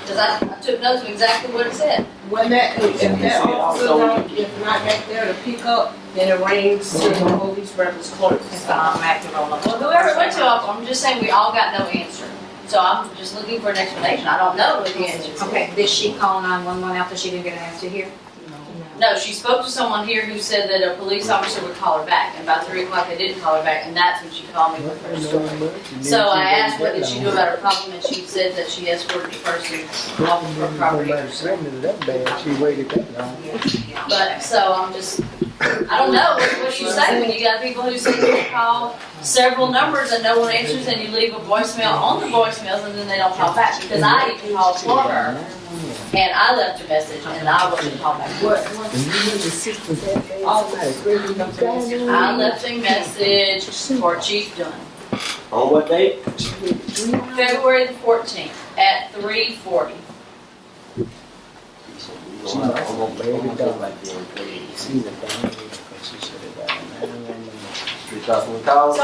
Because I took notes of exactly what it said. When that, if that officer don't, if not back there to pick up, then it rings to the police records clerk. It's the automatic roll up. Well, whoever it went to, I'm just saying we all got no answer. So I'm just looking for an explanation. I don't know what the answer is. Okay, did she call 911 after she didn't get an answer here? No, she spoke to someone here who said that a police officer would call her back, and by 3 o'clock they didn't call her back, and that's when she called me with her story. So I asked what did she do about her problem, and she said that she escorted the person off of her property. But, so I'm just, I don't know what you say when you got people who say you call several numbers and no one answers, and you leave a voicemail on the voicemails and then they don't call back, because I even called for her. And I left a message and I wasn't called back. I left a message for Chief Dunn. On what date? February the 14th at 3:40. So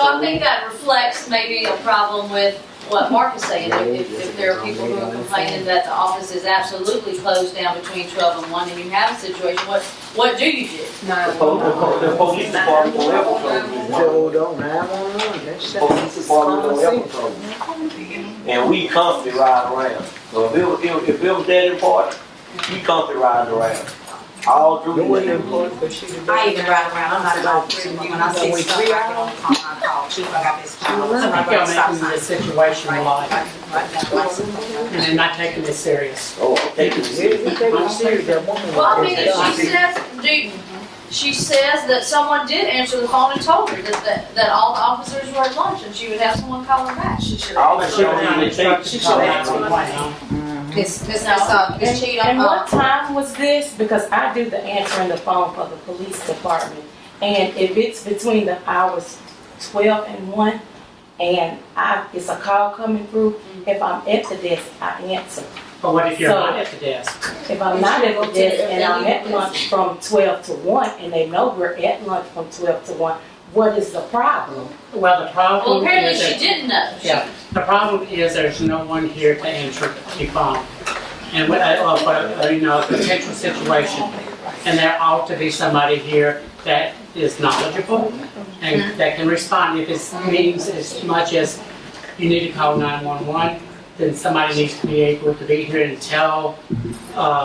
I think that reflects maybe a problem with what Mark is saying. If there are people who are complaining that the office is absolutely closed down between 12 and 1 and you have a situation, what do you do? The police department don't ever close. The police department don't ever close. And we constantly ride around. So if it was that important, we constantly ride around. All through the day. I even ride around, I'm not about 3 when I see stuff, I get on the phone, I call Chief, I got this call. I think y'all making this situation light, Right down my and they're not taking this serious. Oh, I'm taking it serious. Well, I mean, if she says that someone did answer the phone and told her that all the officers were at lunch and she would have someone call her back. She should All have. that shit don't even take. She should have. Miss And Cheatham, what time was this? Because I do the answering the phone for the police department. And if it's between the hours 12 and 1, and it's a call coming through, if I'm at the desk, I answer. But what if you're So- not at the desk? If I'm not at the desk and I'm at lunch from 12 to 1, and they know we're at lunch from 12 to 1, what is the problem? Well, the Well, problem apparently is she that, didn't know. yeah, the problem is there's no one here to answer the phone. And with a potential situation, and there ought to be somebody here that is knowledgeable and that can respond. If it means as much as you need to call 911, then somebody needs to be able to be here and tell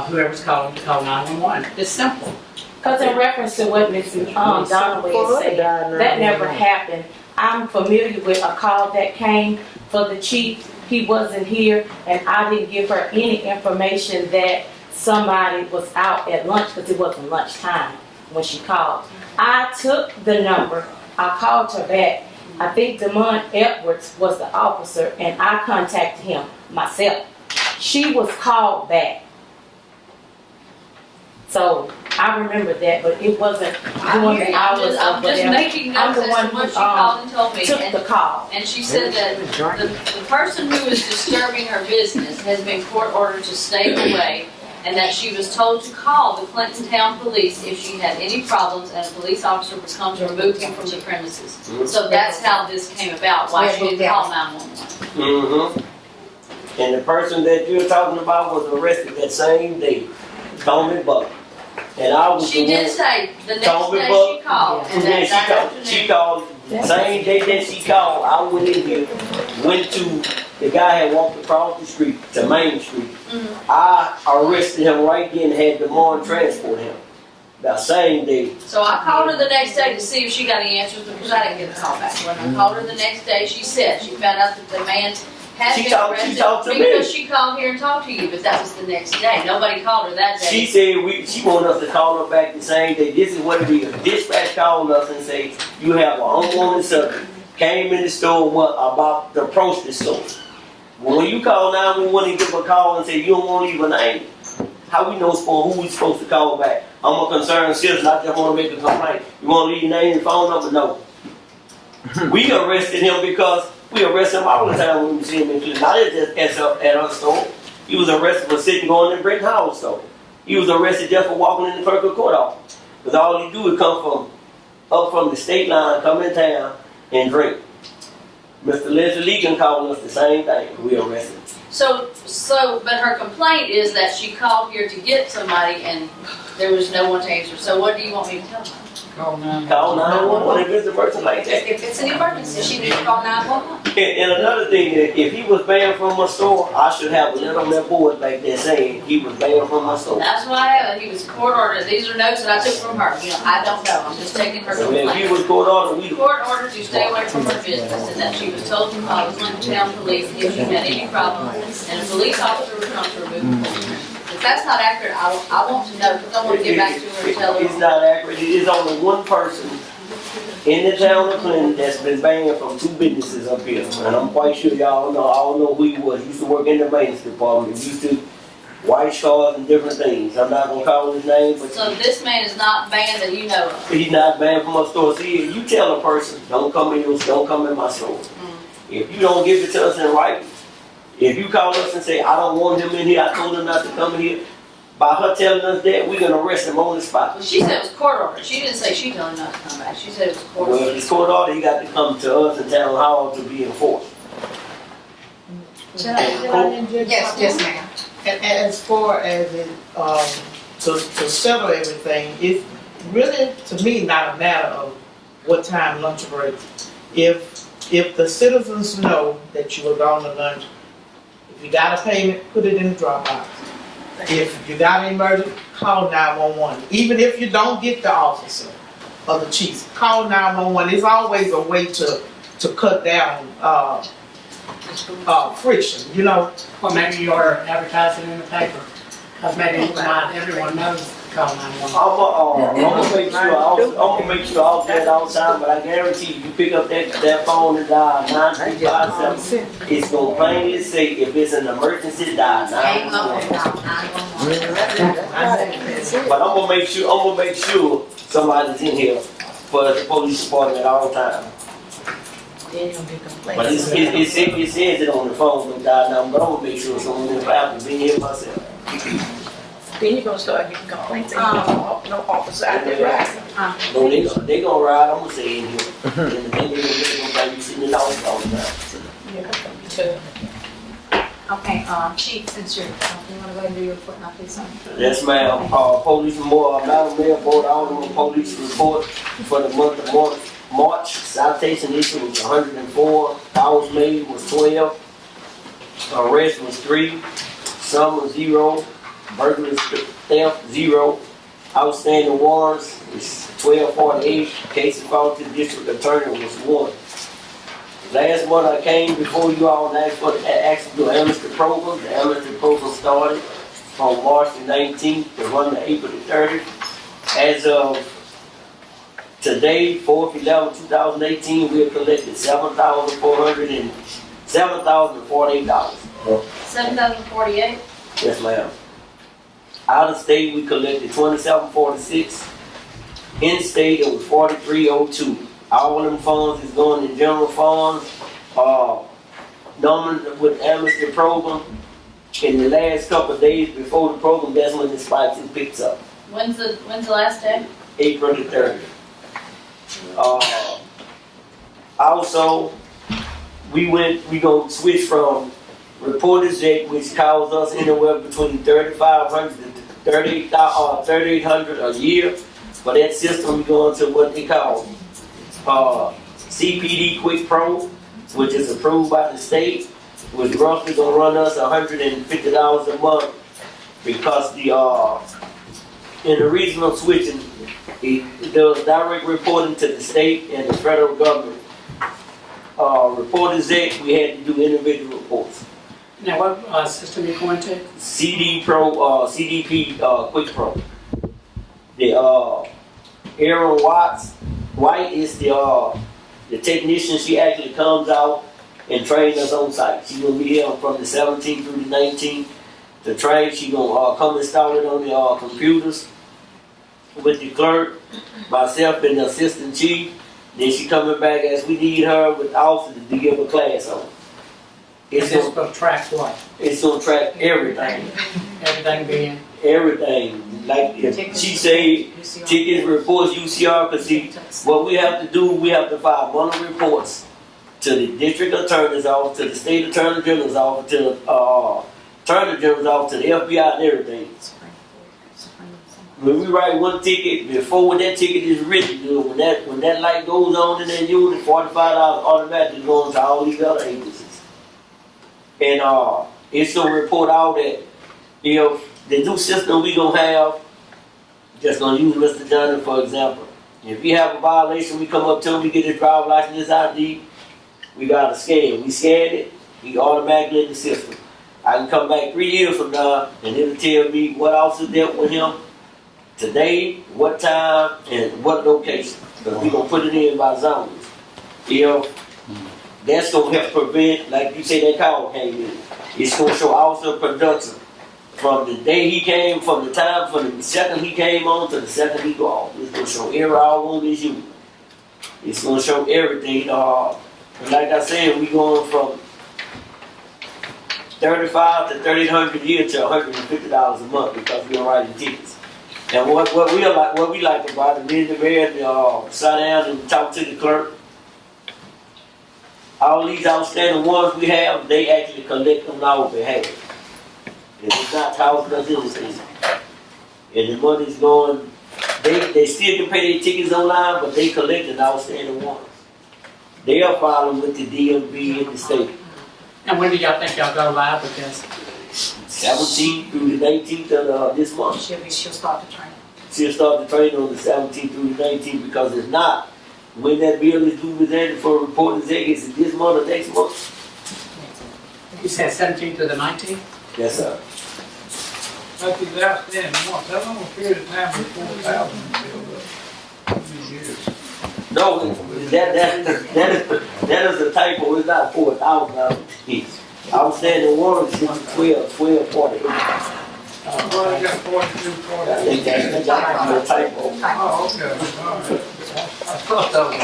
whoever's calling to call 911. It's simple. Because in reference to what Ms. Donnelly is saying, that never happened. I'm familiar with a call that came for the chief. He wasn't here, and I didn't give her any information that somebody was out at lunch because it wasn't lunchtime when she called. I took the number, I called her back. I think Demond Edwards was the officer, and I contacted him myself. She was called back. So I remember that, but it wasn't during the hours of I'm just whatever. making I'm notes the as one to what who she called and told me. took the call. And she said that the person who is disturbing her business has been court ordered to stay away, and that she was told to call the Clinton Town Police if she had any problems, and a police officer would come to remove him from the premises. So that's how this came about, why she didn't call 911. Mm-hmm. And the person that you're talking about was arrested that same day, Tommy Buck. And I was She the did one. say the next Tommy day Buck. she called, and Then that she called, same day that she called, I went in here, went to, the guy had walked across the street to Main Street. I arrested him right then and had the morning transport him. That same day. So I called her the next day to see if she got any answers because I didn't get a call back. When I called her the next day, she said she found out that the man had She been talked arrested to me. because she called here and talked to you, but that was the next day. Nobody called her that She day. said she wanted us to call her back the same day. This is what it is. Dispatch called us and say, you have an unwanted subject. Came in the store about to approach the store. When you call 911 and give a call and say you don't want to leave a name, how we know who we supposed to call back? I'm a concerned citizen. I just want to make a complaint. You want to leave your name and phone number? No. We arrested him because we arrest him all the time when we see him in Cleveland. Not just at our store. He was arrested for sitting going in Brent Howard's store. He was arrested just for walking in the clerk of court office. Because all he do is come up from the state line, come in town, and drink. Mr. Leslie Legan called us the same thing. We arrested him. But her complaint is that she called here to get somebody and there was no one to answer. So what do you want me to tell her? Call 911. Call 911 if it's a person like that. If it's an emergency, she needs to call 911. And another thing, if he was banned from my store, I should have a letter on that board like that saying he was banned from my store. That's why I have it. He was court ordered. These are notes that I took from her. You know, I don't know. I'm just taking her So if he complaint. was court ordered, we Court ordered to stay away from her business and that she was told to call the Clinton Town Police if she had any problems and a police officer would come to remove her. If that's not accurate, I want to know because I want to get back to her and tell It's her. not accurate. It is only one person in the town of Clinton that's been banned from 2 businesses up here. And I'm quite sure y'all know who he was. He used to work in the maintenance department. He used to white cars and different things. I'm not gonna call his name, but So this man is not banned that you know of. he's not banned from my store. See, if you tell a person, don't come in my store. If you don't give it to us in writing, if you call us and say, I don't want him in here, I told him not to come in here, by her telling us that, we're gonna arrest him on the spot. Well, she said it was court ordered. She didn't say she told him not to come back. She said it was court Well, if ordered. it's court order, he got to come to us in town hall to be enforced. Yes, ma'am. And as far as it, to settle everything, it's really, to me, not a matter of what time lunch break. If the citizens know that you were gone to lunch, if you got a payment, put it in the drop box. If you got an emergency, call 911. Even if you don't get the officer or the chief, call 911. It's always a way to cut down friction, you know. Or maybe you are advertising in the paper, because maybe not everyone knows to call 911. I'm gonna make sure I'll do it all the time, but I guarantee you pick up that phone and dial 9357. It's gonna plainly say if it's an emergency, dial 911. But I'm gonna make sure somebody's in here for the police department at all times. But it says it on the phone, no dial number, but I'm gonna make sure someone in the family be here myself. Then you're gonna start getting complaints, and no officer out there riding. No, they gonna ride, I'm gonna say in here. And then they gonna make them like you sitting in the office all the time. Yeah, that's gonna be tough. Okay, Chief, since you wanna go ahead and do your report now, please, son? Yes, ma'am. Police Madam Mayor, Board Alderman Police report for the month of March. Citation issue was 104. Calls made was 12. Arrest was 3. Sum was 0. Burglary theft 0. Outstanding warrants is 1248. Case filed to the district attorney was 1. Last month I came before you all and asked for the actual amnesty program. The amnesty program started on March the 19th to run to April the 30th. As of today, 4/11/2018, we have collected $7,048. $7,048. Yes, ma'am. Out of state, we collected $27.46. In state, it was $43.02. All of them funds is going in general funds. Normally with amnesty program, in the last couple of days before the program, that's when the spikes and picks up. When's the last day? April the 30th. Also, we gonna switch from reported that which costs us anywhere between $3,500 to $3,800 a year. For that system, we go into what they call CPD Quick Pro, which is approved by the state, which roughly gonna run us $150 a month, because in the regional switching, it does direct reporting to the state and the federal government. Reported that we had to do individual reports. Now, what system you going to? CDP Quick Pro. The Aaron White is the technician. She actually comes out and trains us on site. She's gonna be here from the 17th through the 19th to train. She's gonna come install it on the computers with the clerk, myself, and the assistant chief. Then she coming back as we need her with officers to give a class on. It's just going to track what? It's gonna track everything. Everything being? Everything. Like if she say tickets, reports, UCR, because see, what we have to do, we have to file monthly reports to the district attorney's office, to the state attorney general's office, to the attorney general's office, to the FBI and everything. When we write one ticket, before that ticket is written, when that light goes on in that unit, $45 automatically goes to all these other agencies. And it's gonna report out that if the new system we gonna have, just gonna use Mr. Johnson for example. If we have a violation, we come up to him, we get his driver's license, his ID, we gotta scan. We scan it, he automatically in the system. I can come back 3 years from now and it'll tell me what officer dealt with him today, what time, and what location. Because we gonna put it in by zones. That's gonna help prevent, like you say, that call came in. It's gonna show officer production from the day he came, from the time, from the second he came on to the second he go off. It's gonna show every hour on this unit. It's gonna show everything. And like I said, we going from $35 to $3,800 a year to $150 a month because we're writing tickets. And what we like about it, me and the mayor sit down and talk to the clerk. All these outstanding ones we have, they actually collect on our behalf. And it's not costing us anything. And the money's going, they still can pay their tickets online, but they collect the outstanding ones. They are following with the DMV in the state. And when do y'all think y'all go live with this? 17th through the 19th of this month. She'll start the training. She'll start the training on the 17th through the 19th, because if not, when that bill is due presented for reporting is it this month or next month? You said 17th to the 19th? Yes, sir. That's the outstanding ones. How long a period of time was 4,000 build up? How many years? No, that is a typo. It's not 4,000. Outstanding warrants is 1248. Well, you got 42, 40. I think that's a typo. Oh, okay, all right. I thought that was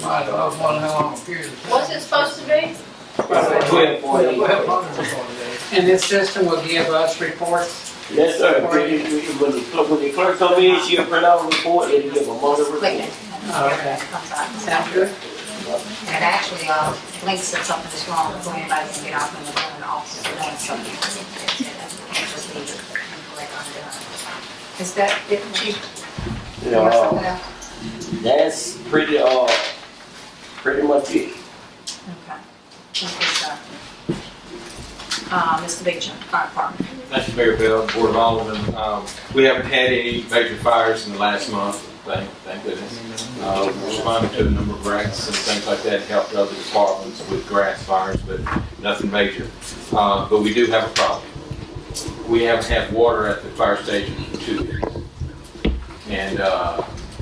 I was wondering how long a period of time. What's it supposed to be? 1248. And this system will give us reports? Yes, sir. When the clerk come in, she'll print out a report and give a monthly Click report. it. Oh, okay. Comes out. Sound good? And it actually links that something is wrong before anybody can get out in the office or doing something. Just leave it incorrect undone. Is that it, Chief? You have something else? That's pretty much it. Okay. Thank you, sir. Mr. Beecham, Fire Department. Thank you, Mayor Bell, Board of Aldermen. We haven't had any major fires in the last month, thank goodness. We responded to a number of wrecks and things like that, helped other departments with grass fires, but nothing major. But we do have a problem. We haven't had water at the fire station for 2 years. And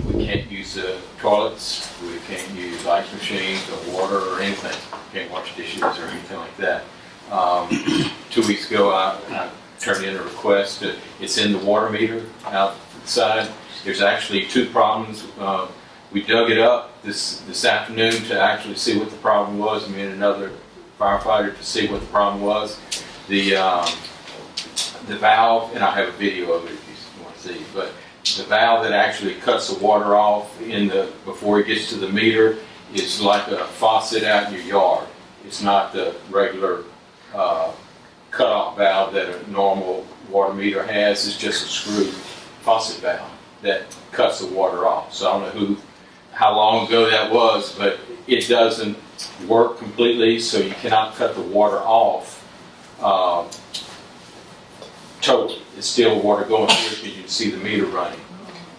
we can't use the toilets, we can't use ice machines or water or anything. Can't wash dishes or anything like that. 2 weeks ago, I turned in a request. It's in the water meter outside. There's actually 2 problems. We dug it up this afternoon to actually see what the problem was. Me and another firefighter to see what the problem was. The valve, and I have a video of it if you want to see, but the valve that actually cuts the water off before it gets to the meter is like a faucet out in your yard. It's not the regular cutoff valve that a normal water meter has. It's just a screw faucet valve that cuts the water off. So I don't know how long ago that was, but it doesn't work completely, so you cannot cut the water off totally. It's still water going through because you can see the meter running.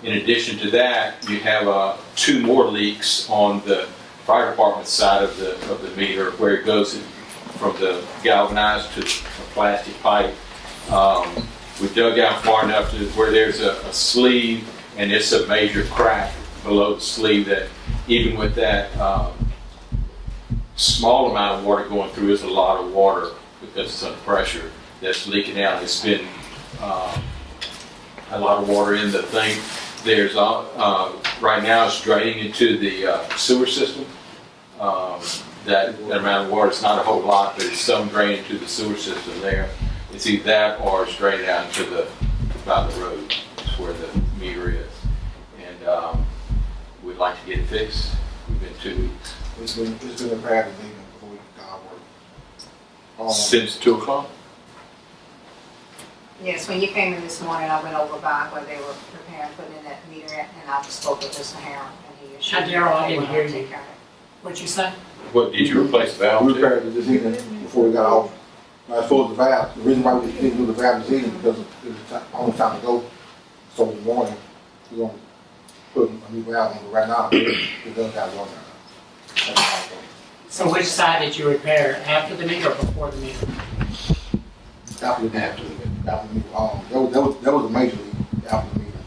In addition to that, you have 2 more leaks on the fire department side of the meter where it goes from the galvanized to the plastic pipe. We dug out far enough to where there's a sleeve, and it's a major crack below the sleeve that even with that small amount of water going through is a lot of water because it's under pressure that's leaking out. It's been a lot of water in the thing. There's right now it's draining into the sewer system. That amount of water, it's not a whole lot, but it's some draining to the sewer system there. It's either that or it's draining out into by the road. It's where the meter is. And we'd like to get it fixed. We've been 2 weeks. It's been a bad meeting before we got work. Since 2 o'clock? Yes, when you came in this morning, I went over by where they were preparing, putting in that meter in, and I spoke with Mr. Harold, and he assured me Daryl, I that they didn't were hear going to you. take care of it. What'd you say? What, did you replace the valve We too? repaired it this evening before we got off. As far as the valve, the reason why we didn't do the valve this evening because it was only time to go. So in the morning, we're gonna put a new valve on, but right now, it does have one. So which side did you repair, after the meter or before the meter? After the meter. That was a major leak after the meter.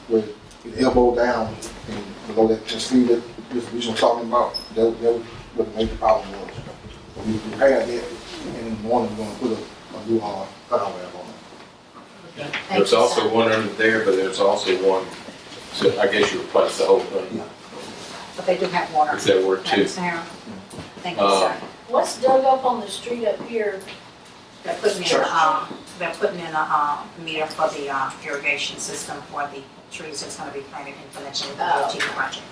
Where it elbowed down and below that sleeve that Mr. was talking about, that was what the major problem was. So we repaired that, and in the morning, we're gonna put a new cutoff valve on it. Okay. There's also one under there, but there's also one, so I guess you replaced the whole thing. Yeah. But they do have water. Is that work too? Mr. Harold? Thank you, sir. What's dug up on the street up here? They're putting in a meter for the irrigation system for the trees that's gonna be planted in connection with the DOT project.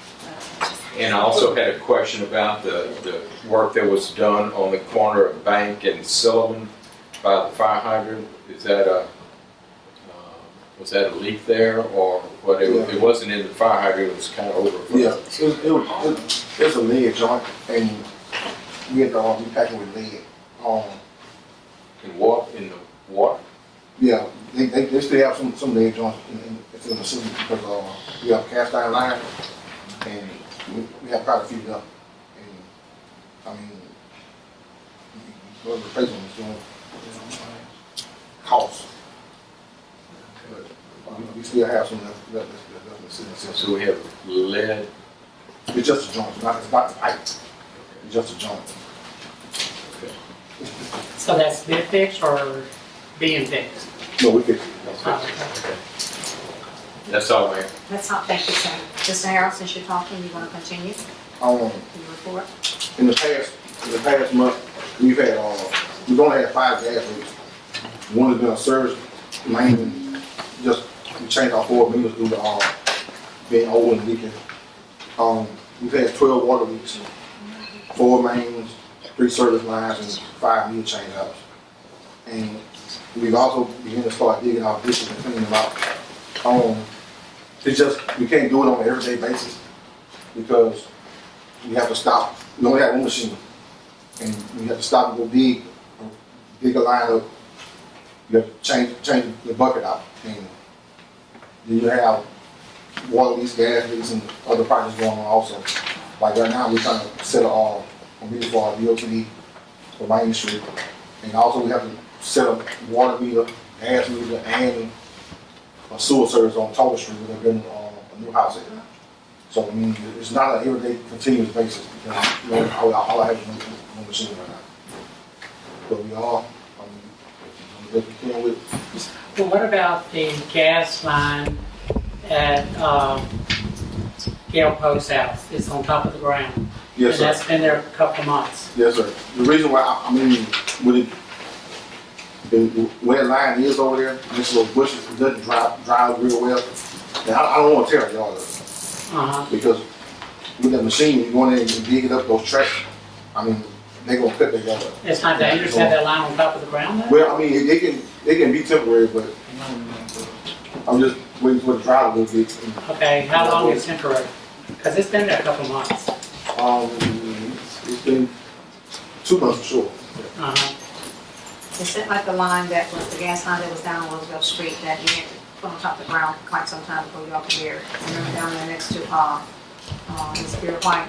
And I also had a question about the work that was done on the corner of Bank and Sullivan by the fire hydrant. Is that was that a leak there or what? It wasn't in the fire hydrant, it was kind of over. Yeah, it's a lead joint, and we had to be packing with lead. In the water? Yeah, they still have some lead joints in the city because we have cast iron line, and we have quite a few left. And I mean, replacement is going cost. But we still have some left in the city. So we have lead. It's just a joint, it's not the pipe. It's just a joint. So that's been fixed or being fixed? No, we fixed it. Okay. That's all, man. That's all, thank you, sir. Mr. Harold, since you're talking, you wanna continue Um, your report? in the past month, we've only had 5 gas leaks. One has been a surge main, and just we changed our 4 meters due to being old and leaking. We've had 12 water leaks, 4 mains, 3 service lines, and 5 meter change outs. And we've also begun to start digging our ditches and cleaning them out. It's just, we can't do it on an everyday basis because we have to stop. We only have one machine. And we have to stop and go dig a line up. You have to change the bucket out. And then you have water leaks, gas leaks, and other projects going on also. Like right now, we're trying to set a meter for our DOT for Main Street. And also we have to set up water meter, gas meter, and a sewer service on Toll Street where they're building a new house there. So I mean, it's not an everyday continuous basis because all I have is one machine right now. But we are, what we can with. Well, what about the gas line at Gale Post House? It's on top of the ground. Yes, sir. And that's been there a couple of months. Yes, sir. The reason why, with where that line is over there, this little bushes, it doesn't dry real well. And I don't want to tear it all up. Because with that machine, you go in there and dig it up, those tracks, they gonna cut their yard. It's not dangerous to have that line on top of the ground then? Well, I mean, it can be temporary, but I'm just waiting for the trial a little bit. Okay, how long is temporary? Because it's been there a couple of months. It's been 2 months for sure. Uh-huh. Is it like the line that was, the gas line that was down on Roosevelt Street that you had to put on top of the ground quite some time before y'all could hear it? Remember down there next to, Spirit White?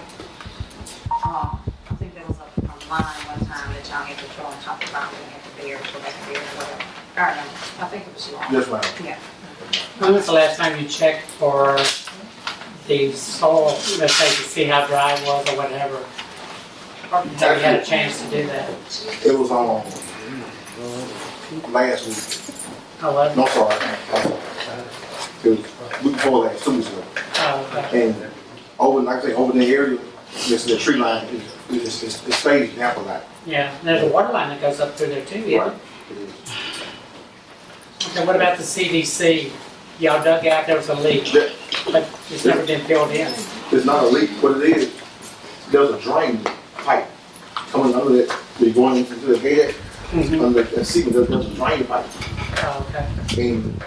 I think there was a line one time that y'all had to throw on top of the ground and had to bear it, so they could bear it or whatever. I don't know, I think it was you all. Yes, ma'am. Yeah. When was the last time you checked for the soil, let's say to see how dry it was or whatever? Have you had a chance to do that? It was last week. Oh, well, No, sorry. It was week before last, 2 weeks ago. okay. And over, like I say, over in the area, this the tree line is staged down a lot. Yeah, there's a water line that goes up through there too, isn't it? It is. Okay, what about the CDC? Y'all dug out, there was a leak, but it's never been filled in. It's not a leak. What it is, there's a drain pipe coming under that, they're going into the head, under that seat, there's a drain pipe. Oh, okay. And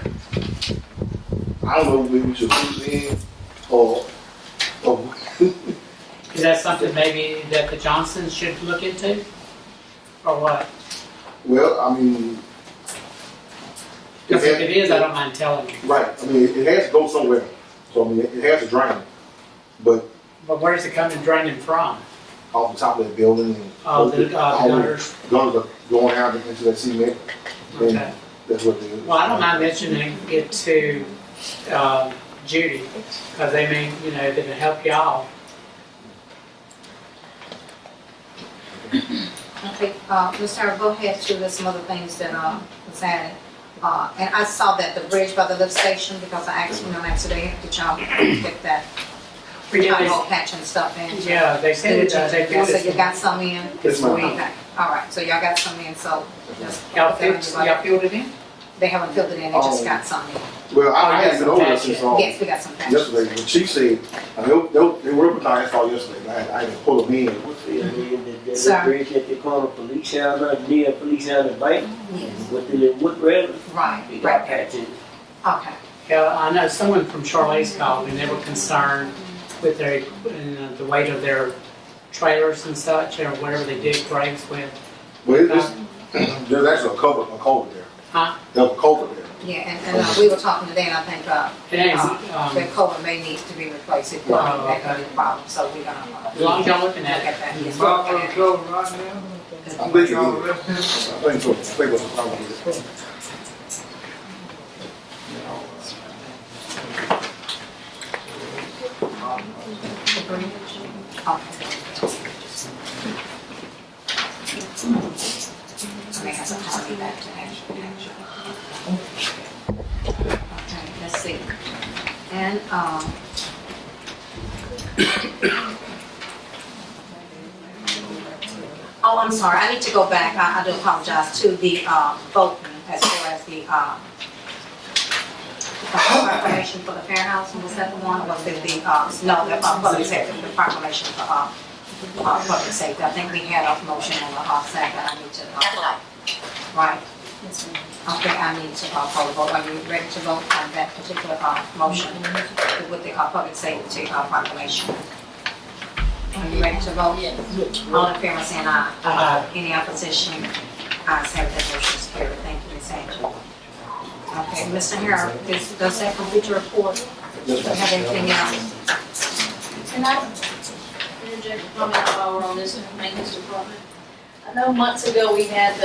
I don't know if we should put it in or Is that something maybe that the Johnsons should look into? Or what? well, I mean. Because if it is, I don't mind telling you. Right, I mean, it has to go somewhere, so I mean, it has to drain, but But where's it coming draining from? off the top of that building and. Oh, the gutters? Gutters are going out into that cement, and Okay. that's what it is. Well, I don't mind mentioning it to Judy, because they mean, you know, if it'll help y'all. Okay, Ms. Harris, go ahead to list some other things that, was added. And I saw that the bridge by the lift station, because I asked, on accident, did y'all get that? Pothole patch and stuff in? Yeah, they said it does. They filled So you it. got some in? Yes, ma'am. Okay, all right, so y'all got some in, so just. Y'all filled it in? They haven't filled it in, they just got some in. Well, Oh, I you hadn't been got over some there patch since, Yes, we got some patches. yesterday, when she said, they were putting our asphalt yesterday, but I didn't pull them in. Sir. That bridge at the corner of Feliciana, near Feliciana Bank, Yes, with the little wood railings, right, they got right, patches. okay. Yeah, I know someone from Charlie's called and they were concerned with their, the weight of their trailers and such, or whatever they dig graves with. Well, there's actually a culvert there. Huh? There's a culvert there. Yeah, and we were talking today, and I think, It ain't, the culvert may need to be replaced if Oh, that could okay. be a problem, so we're gonna. as long as y'all looking Look at it. at that, yes, we're Bob, looking at what's it. over right now? I think it is. I think so. I think what's the problem with it. I may have to call you back to action. Okay, let's see. And, oh, I'm sorry, I need to go back, I do apologize, to the, voting as far as the proclamation for the fair house, was that the one, or was it the, no, the, public safety, the proclamation for, public safety, I think we had a motion on the, second, I need to, right? Okay, I need to, call the vote, are you ready to vote on that particular, motion with the, public safety, proclamation? Are you ready to vote? All in favor, saying aye. Aye. Any opposition? Ayes have that, motion is carried, thank you, Ms. Angela. Okay, Mr. Harrell, does that complete your report? Do you have anything else? Can I interject a comment while we're on this maintenance department? I know months ago we had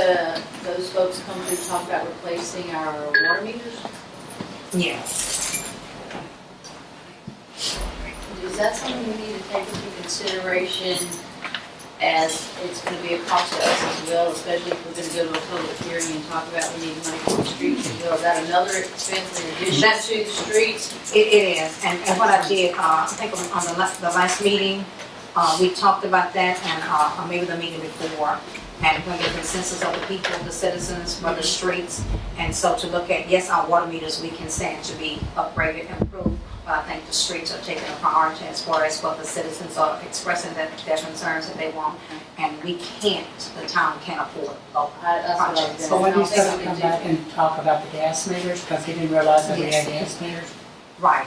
those folks come through to talk about replacing our water meters. Yes. Is that something we need to take into consideration as it's going to be a cost to us as well, especially if we're going to go to a public hearing and talk about we need money for the streets as well? Is that another expense in addition to the streets? It is, and what I did, I think on the last meeting, we talked about that, and maybe the meeting before, and when the consensus of the people, the citizens, for the streets. And so to look at, yes, our water meters, we can stand to be upgraded, improved, but I think the streets are taking a priority as far as what the citizens are expressing their concerns that they want. And we can't, the town can't afford local That's what I was projects. So when he's gonna we come do. back and talk about the gas meters, because he didn't realize that we had gas meters? Right,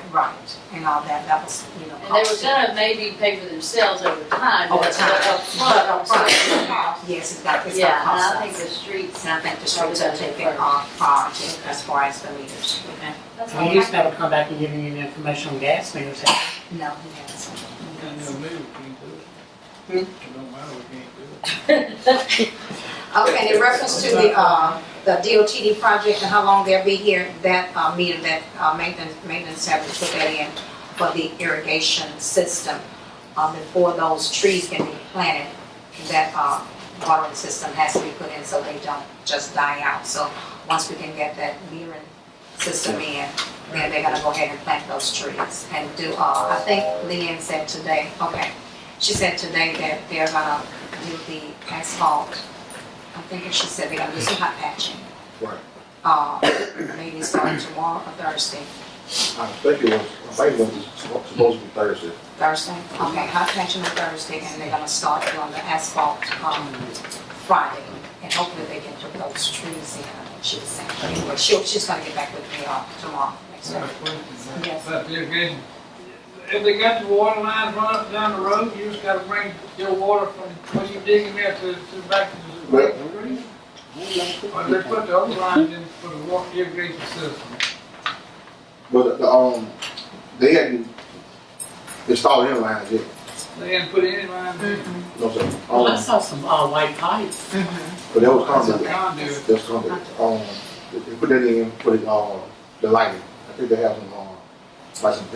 and all that, that was, you know. And they were gonna maybe pay for themselves over time, Over but time. up front, But upfront, yes, it's gonna Yeah, and cost I think us. the streets. And I think the streets are taking priority as far as the meters. That's And all he used to I- never come back and give me any information on gas meters. No, he hasn't. No, maybe we can't do it. It don't matter, we can't do it. Okay, in reference to the DOTD project and how long they'll be here, that meter, that maintenance have to put that in for the irrigation system. Before those trees can be planted, that watering system has to be put in so they don't just die out. So once we can get that metering system in, then they're gonna go ahead and plant those trees and do, I think Leanne said today, okay, she said today that they're gonna do the asphalt. I think she said they're gonna do some hot patching. Right. Maybe starting tomorrow or Thursday. I think it was supposed to be Thursday. Thursday, okay, hot patching on Thursday, and they're gonna start doing the asphalt, Friday. And hopefully they can put those trees in, I think she was saying. But anyway, she's gonna get back with me, tomorrow, next I got week. a question. Yes. About the irrigation. If they got the water lines run up down the road, you just gotta bring your water from where you digging there to back to the Well- street? Or they put the other lines in for the water irrigation system? But they hadn't installed any lines yet. They hadn't put any lines in. No, sir. Well, I saw some white pipes. But that was That's a conduit. conduit. That's conduit. They put that in, put it, the lighting. I think they have some, like some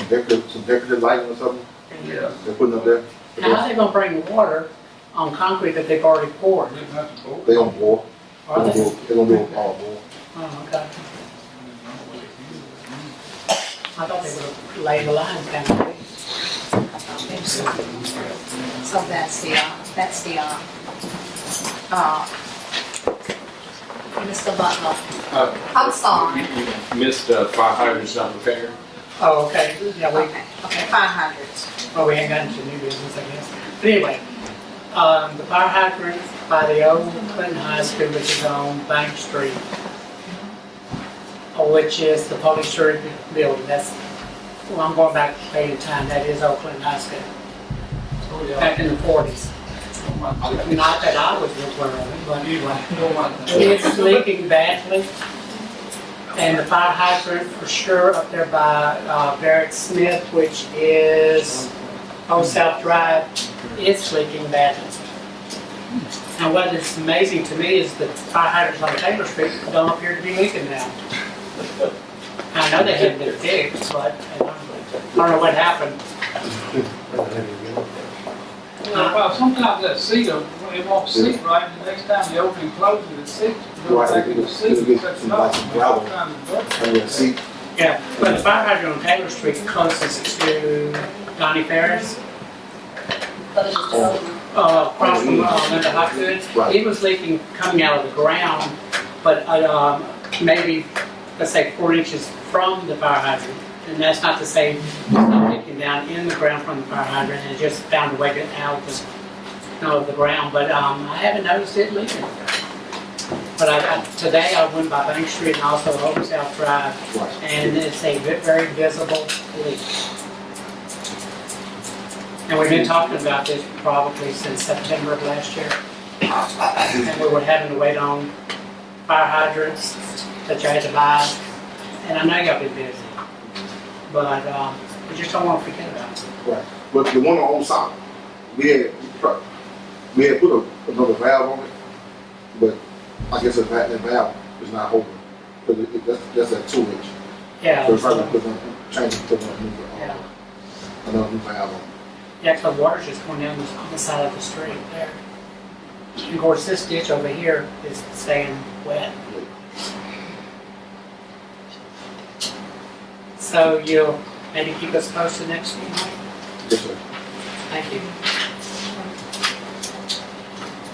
decorative lighting or something. Yeah. They're putting up there. How are they gonna bring water on concrete that they've already poured? They didn't have to vote. They gonna bore. Are they? They're gonna do a bore. Oh, okay. I thought they would have laid the lines down. So that's the, Mr. Butler. I'm sorry. You missed fire hydrants not repaired. Oh, okay, yeah, Okay, 500. well, we ain't gotten to new business, I guess. But anyway, the fire hydrant by the old Clinton High School, which is on Bank Street, which is the public street building, that's, well, I'm going back way in time, that is old Clinton High School, back in the 40s. Not that I was aware of it, but anyway. It's leaking badly. And the fire hydrant for sure up there by Barrett Smith, which is Old South Drive, it's leaking badly. And what is amazing to me is the fire hydrants on Taylor Street don't appear to be leaking now. I know they haven't been fixed, but I don't know what happened. Well, sometimes that seat, it won't seat right, and the next time you open and close it, it seats. You go Right, back in the it'll seat, get it's some like some gravel. And then see, Yeah, but the fire hydrant on Taylor Street closest to Donnie Ferris, across from Linda Hopgood, Right. it was leaking coming out of the ground, but maybe, let's say 4 inches from the fire hydrant. And that's not to say it's not leaking down in the ground from the fire hydrant, and it just found a way to get out of the ground, but I haven't noticed it leaking. But today I went by Bank Street and also Old South Drive, and it's a very visible leak. And we've been talking about this probably since September of last year. And we were having to wait on fire hydrants that you had to buy, and I know y'all been busy, but we just don't want to forget about it. right. But the one on Old South, we had put another valve on it, but I guess that valve is not open, because that's at 2 inch. Yeah. So we're trying to change it to Yeah. another new valve on it. Yeah, because the water's just going down on the side of the street there. And of course, this ditch over here is staying wet. So you'll maybe keep us posted next week? Yes, sir. Thank you.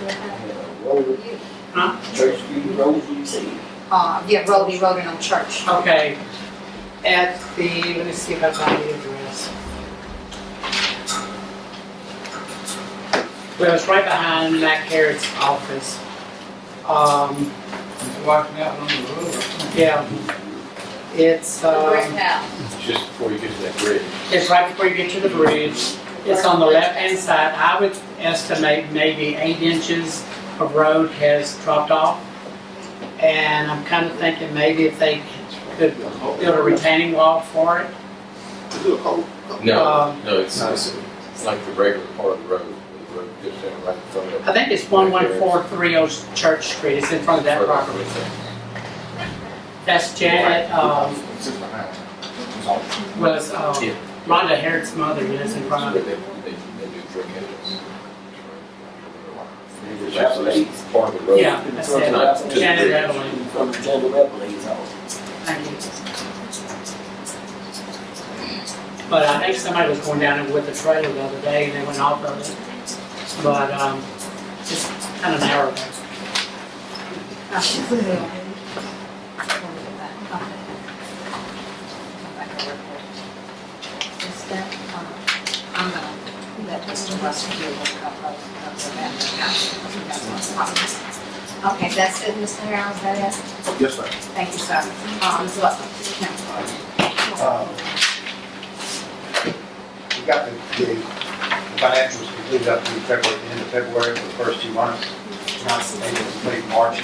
Yeah. Huh? Church Street Road, you say? Yeah, he wrote it on Church. Okay, at the, let me see if I find the address. Well, it's right behind Mac Harrod's office. Watching out on the road. Yeah. It's, The brick house. Just before you get to that bridge. it's right before you get to the bridge. It's on the left-hand side. I would estimate maybe 8 inches of road has dropped off. And I'm kind of thinking maybe if they could build a retaining wall for it. No, it's like the regular part of the road. The road goes down right in front of it. I think it's 11430 Church Street. It's in front of that property. That's Janet, well, it's Rhonda Harrod's mother lives in front of They it. do brick houses. It's part of the road. Yeah, that's it. Not to the Janet bridge. Evelyn. From Janet Evelyn's house. Thank you. But I think somebody was going down there with the trailer the other day and they went off of it. But, it's kind of narrow there. I'm gonna let Mr. Russell do a couple of that. Okay, that's it, Mr. Harrell, is that it? Yes, sir. Thank you, sir. Ms. Butler. We got the financials completed up to February, the end of February for the first 2 months. Not able to complete March.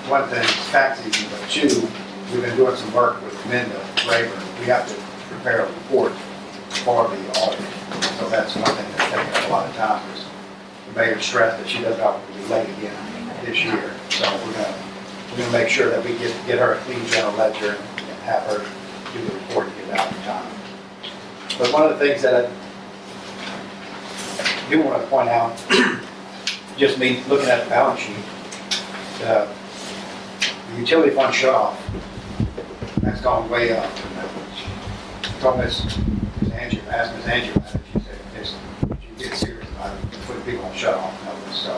One thing, it's tax season, but 2, we've been doing some work with Melndee, Rayburn. We have to prepare a report for the audit. So that's one thing that's taking up a lot of time. Is the mayor stressed that she does not want to be late again this year. So we're gonna make sure that we get her a clean general ledger and have her do the report and get it out in time. But one of the things that I do want to point out, just me looking at the balance sheet, the utility fund shut off, that's gone way up. I told Ms. Andrew, asked Ms. Andrew about it, she said, you get serious about it, putting people on shut off notice. So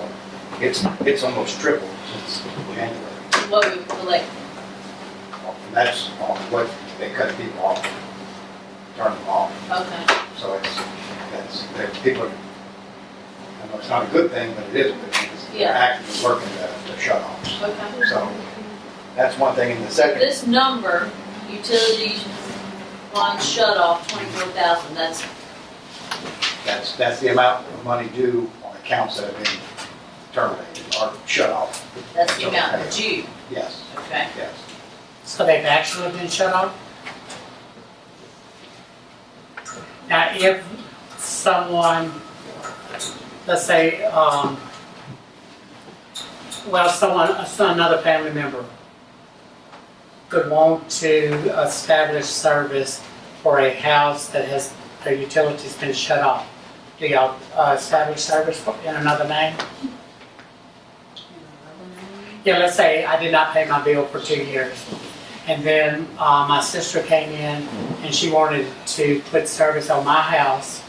it's almost tripled since January. What we collect. And that's what they cut people off, turn them off. Okay. So people are, I know it's not a good thing, but it is a good thing. They're actively working the shut-offs. Okay. So that's one thing. And the second, This number, utility fund shut off, 24,000, that's the amount of money due on accounts that have been terminated or shut off. that's the amount due. Yes, Okay. yes. So they've actually been shut off? Now, if someone, let's say, another family member would want to establish service for a house that has their utilities been shut off, do y'all establish service in another name? Yeah, let's say I did not pay my bill for 2 years. And then my sister came in and she wanted to put service on my house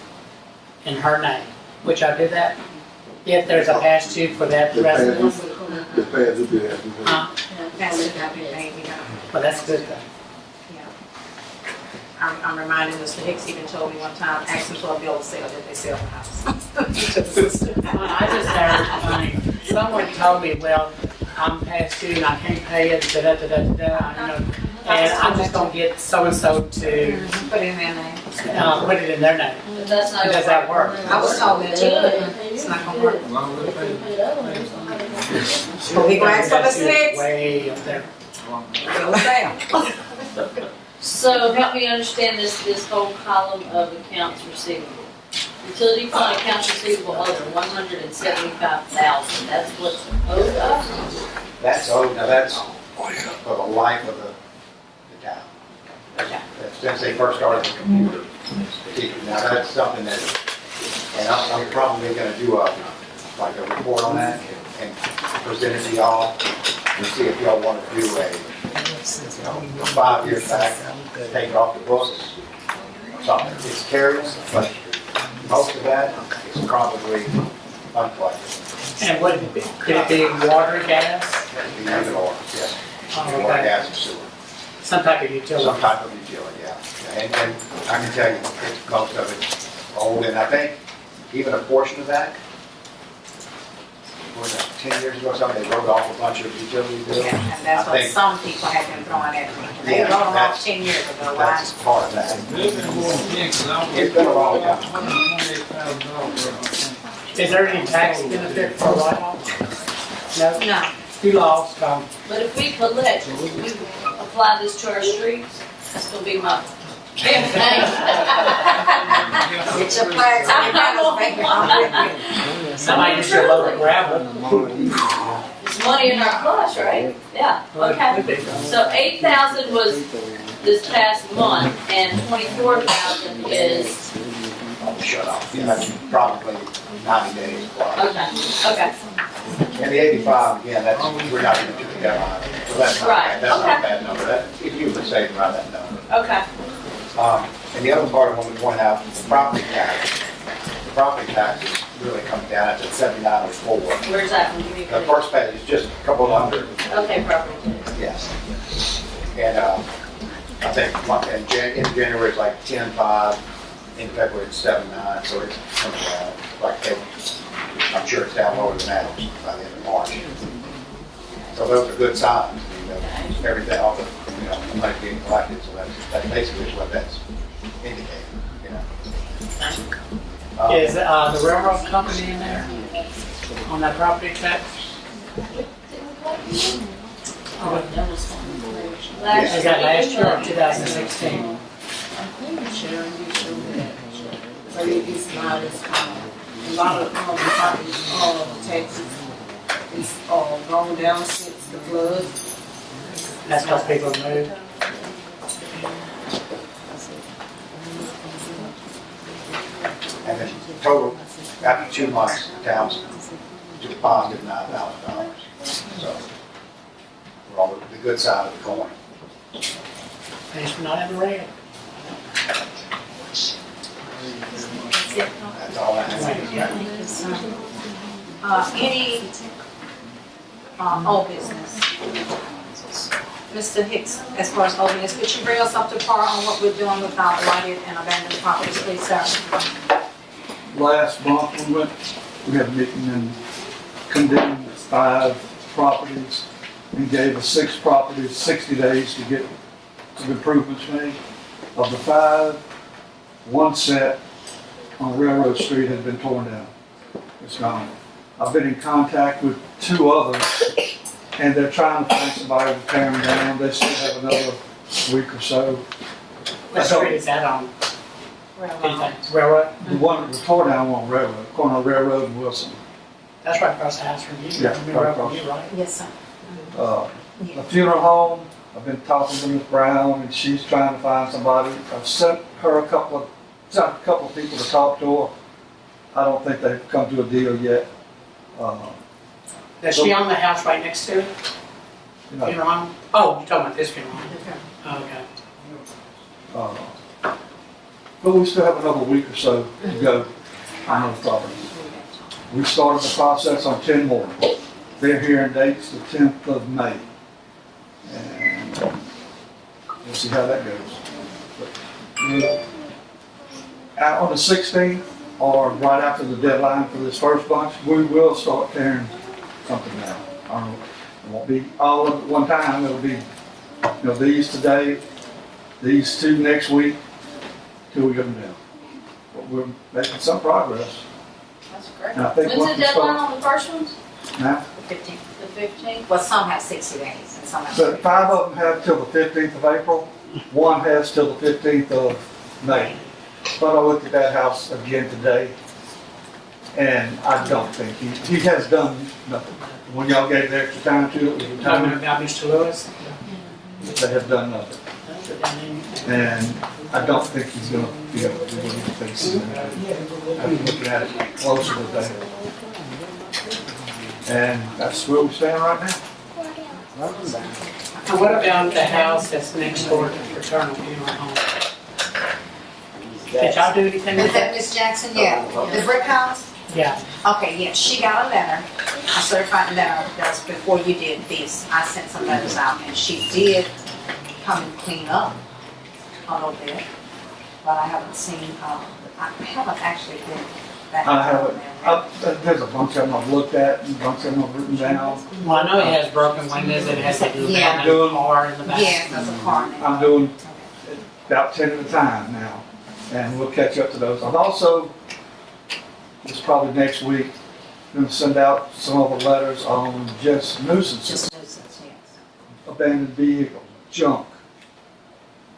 in her name. Which I did that. If there's a past due for that residence. Huh? Well, that's good then. I'm reminded, Mr. Hicks even told me one time, ask them for a bill of sale, did they sell the house? I just heard, someone told me, well, I'm past due and I can't pay it, you know, and I'm just gonna get so-and-so to Put it in their name. put it in their name. But that's not Does that work? I was told that too, it's not gonna work. Well, we gonna ask for That's Mr. Hicks? way up there. Bill of sale. So help me understand this whole column of accounts receivable. Utility fund accounts receivable other, 175,000, that's what's owed us? That's now that's for the life of the town. That's since they first started the computer. Now that's something that, and I'm probably gonna do a report on that and present it to y'all and see if y'all wanna do a 5 years back, take it off the books. Something, it's carries, but most of that is probably uncollected. And would it be, could it be water, gas? Be either or, yes. Oh, Water, okay. gas, and sewer. Some type of utility? Some type of utility, yeah. And I can tell you, most of it's old, and I think even a portion of that, was it 10 years ago, or something, they wrote off a bunch of utility bills. Yeah, and that's I what think some people have been throwing at me. They Yeah, wrote them off that's- 10 years ago, why? That's part of that. It's been more than 10, 'cause I was. It's been a long time. $128,000. Is there any tax benefit for write-off? No? No. You lost, But if we collect, we apply this to our streets, that's gonna be my campaign. Get your flags on your banners, baby. I'm with you. somebody just a load of gravel. It's money in our plush, right? Yeah, okay. So 8,000 was this past month, and 24,000 is, Shut off. Yeah, that's probably 90 days. okay, okay. And the 85, again, that's, we're not going to do the deadline. So that's not, Right, that's not a okay. bad number. That, it usually stays around that number. Okay. And the other part I want to point out is the property tax. The property tax is really coming down. It's at 7904. Where's that one? Give me The a first page is just a couple under. Okay, property tax. Yes. And I think in January it's like 10.5. In February it's 7.9. So it's coming down. Like I'm sure it's down lower than that by the end of March. So those are good signs. You know, everything, all the money being collected. So that's basically what that's indicating. You know. Is the railroad company in there on that property tax? Is that last year or 2016? Sharon, you showed that. But it's not as common. A lot of property taxes is gone down since the flood. That's because people moved. And then total, after 2 months, the town's to the positive $9,000. So we're on the good side of the coin. Thanks for not having red. That's all I have. Any old business? Mr. Hicks, as far as old business, could you bring us up to par on what we're doing with our blighted and abandoned properties, please, sir? Last month, we had a meeting and condemned 5 properties and gave us 6 properties 60 days to get some improvements made. Of the 5, 1 set on Railroad Street had been torn down. It's gone. I've been in contact with 2 others, and they're trying to find somebody to tear them down. They still have another week or so. What street is that on? Railroad. Railroad? The one that was torn down on Railroad, corner of Railroad and Wilson. That's right across the house from you. Yeah, right across. You, right? Yes, sir. A funeral home, I've been talking to Ms. Brown, and she's trying to find somebody. I've sent her a couple of people to talk to her. I don't think they've come to a deal yet. Does she own the house right next to it? You know, Funeral home? Oh, you're talking about this funeral home? Oh, okay. But we still have another week or so to go on those properties. We started the process on 10 more. They're hearing dates the 10th of May. And we'll see how that goes. But, on the 16th, or right after the deadline for this first bunch, we will start tearing something down. I don't know, it won't be all at one time. It'll be, these today, these 2 next week, till we get them down. But we're making some progress. That's great. And I think When's once the we start- deadline on the first ones? Now, The 15th. The 15th? Well, some have 60 days and some have. but 5 of them have till the 15th of April, 1 has till the 15th of May. But I looked at that house again today, and I don't think he has done nothing. When y'all gave the extra time to it, it was Talking time, about Mr. Lewis? they have done nothing. And I don't think he's gonna be able to do what he thinks he's gonna do. I'm looking at it closer today. And that's where we stand right now. And what about the house that's next door to the Fraternal Funeral Home? Did y'all do anything Is with that that? Miss Jackson? Yeah. The brick house? Yeah, Okay, yes, she got a letter, a certified letter, that's before you did this. I sent some letters out, and she did come and clean up a little bit, but I haven't seen, I haven't actually been back. I haven't, there's a bunch of them I've looked at and a bunch of them I've written down. well, I know it has broken windows, it has a Yeah. abandoned car in the back. Yes, that's a car now. I'm doing about 10 at a time now, and we'll catch up to those. I've also, it's probably next week, going to send out some of the letters on just nuisances, Just nuisance, yes. abandoned vehicles, junk,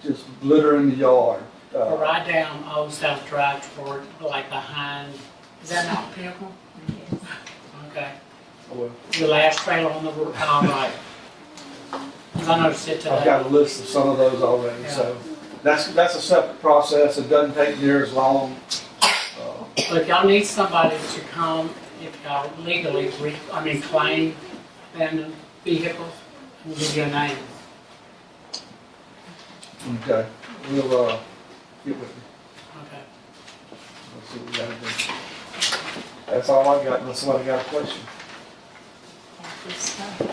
just litter in the yard. Or right down Old South Drive toward, like behind, is that not Pinnacle? Okay. Well, The last trailer on the roof, all right. 'Cause I noticed it today. I've got a list of some of those already, so that's a separate process. It doesn't take near as long. But if y'all need somebody to come, if y'all legally, claim abandoned vehicles, we'll give you a name. Okay, we'll get with you. Okay. Let's see what we gotta do. That's all I got, unless somebody got a question. Good stuff. No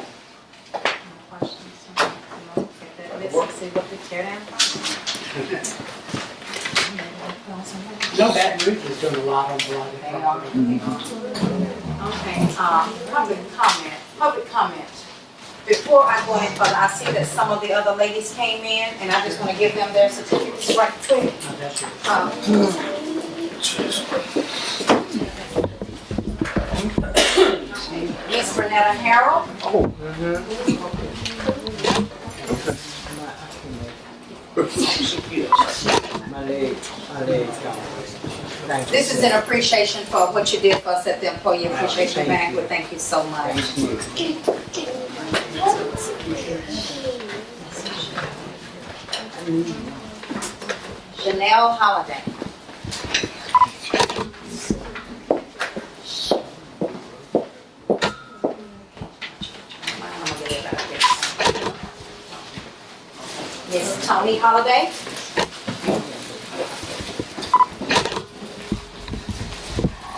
questions? Let's see what the tear down. No, Baton Rouge is doing a lot on blighted They are. property. Okay, public comment. Before I go any further, I see that some of the other ladies came in, and I just want to give them their certificates right quick. Oh, that's yours. Miss Renetta Harrell. This is an appreciation for what you did for us at the Employee Appreciation Banquet. Thank you so much. Janelle Holiday. Miss Tony Holiday.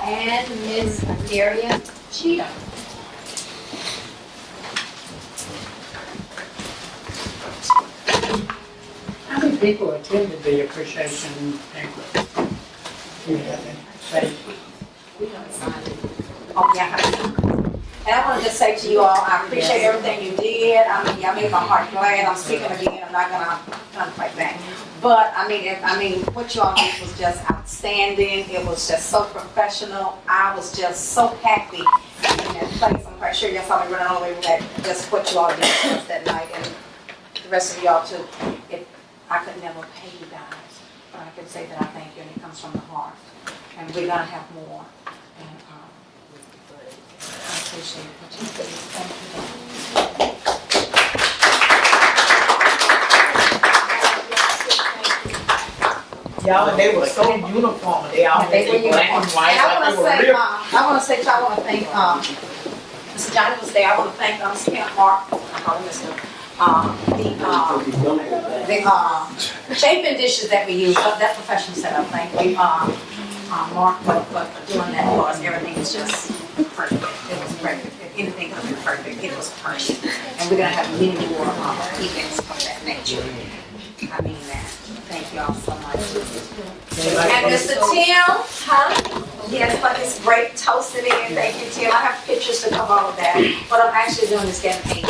And Miss Daria Cheatham. How many people attended the appreciation banquet? Do you have any? Say, Oh, yeah. And I want to just say to you all, I appreciate everything you did. I mean, y'all made my heart glad. I'm speaking again. I'm not gonna fight back. But I mean, what you all did was just outstanding. It was just so professional. I was just so happy in that place. I'm quite sure y'all saw me running all the way with that. Just what you all did for us that night, and the rest of y'all too. If I could never pay you guys, but I can say that I thank you, and it comes from the heart. And we're gonna have more. And I appreciate what you did. Thank you. Y'all, and they were so uniform, they all They were were black and white, And I like they want were to say, real. I want to say, I want to thank, Mr. Johnny was there. I want to thank, Mr. Kent Mark, I call him Mr. The chafing dishes that we use, that professional setup. Thank you, Mark, for doing that for us. Everything was just perfect. It was perfect. If anything could have been perfect, it was perfect. And we're gonna have many more events of that nature. I mean that. Thank you all so much. And Mr. Tim, yes, for this great toasted in. Thank you, Tim. I have pictures to come all of that. What I'm actually doing is getting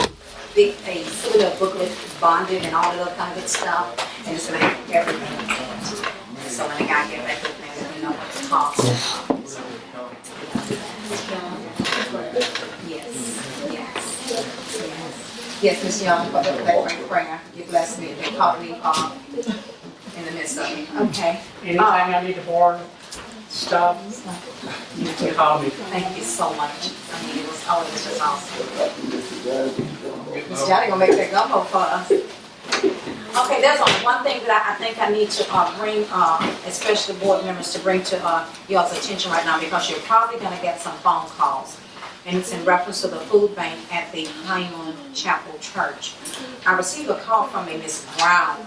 a souvenir booklet, bonded and all that other kind of good stuff. And it's gonna have everything. So when the guy get back with me, you know what the cost is. Yes, Ms. Young, for that great prayer. You blessed me. They called me in the midst of it. Okay. anything I need to borrow, stuff, you can call me. Thank you so much. I mean, it was just awesome. Ms. Johnny gonna make that gumbo for us. Okay, there's only one thing that I think I need to bring, especially board members, to bring to y'all's attention right now, because you're probably gonna get some phone calls. And it's in reference to the food bank at the Highland Chapel Church. I received a call from a Miss Brown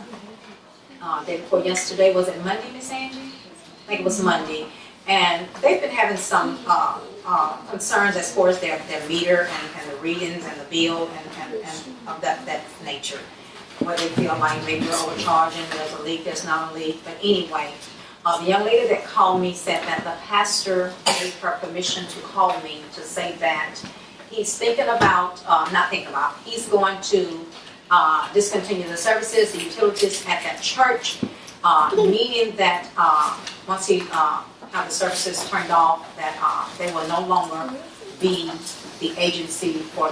day before yesterday. Was it Monday, Miss Angie? I think it was Monday. And they've been having some concerns as far as their meter and the readings and the bill and of that nature. Where they feel like maybe they're overcharging, there's a leak, there's not a leak. But anyway, the young lady that called me said that the pastor gave her permission to call me to say that he's thinking about, he's going to discontinue the services, the utilities at that church, meaning that once he have the services turned off, that they will no longer be the agency for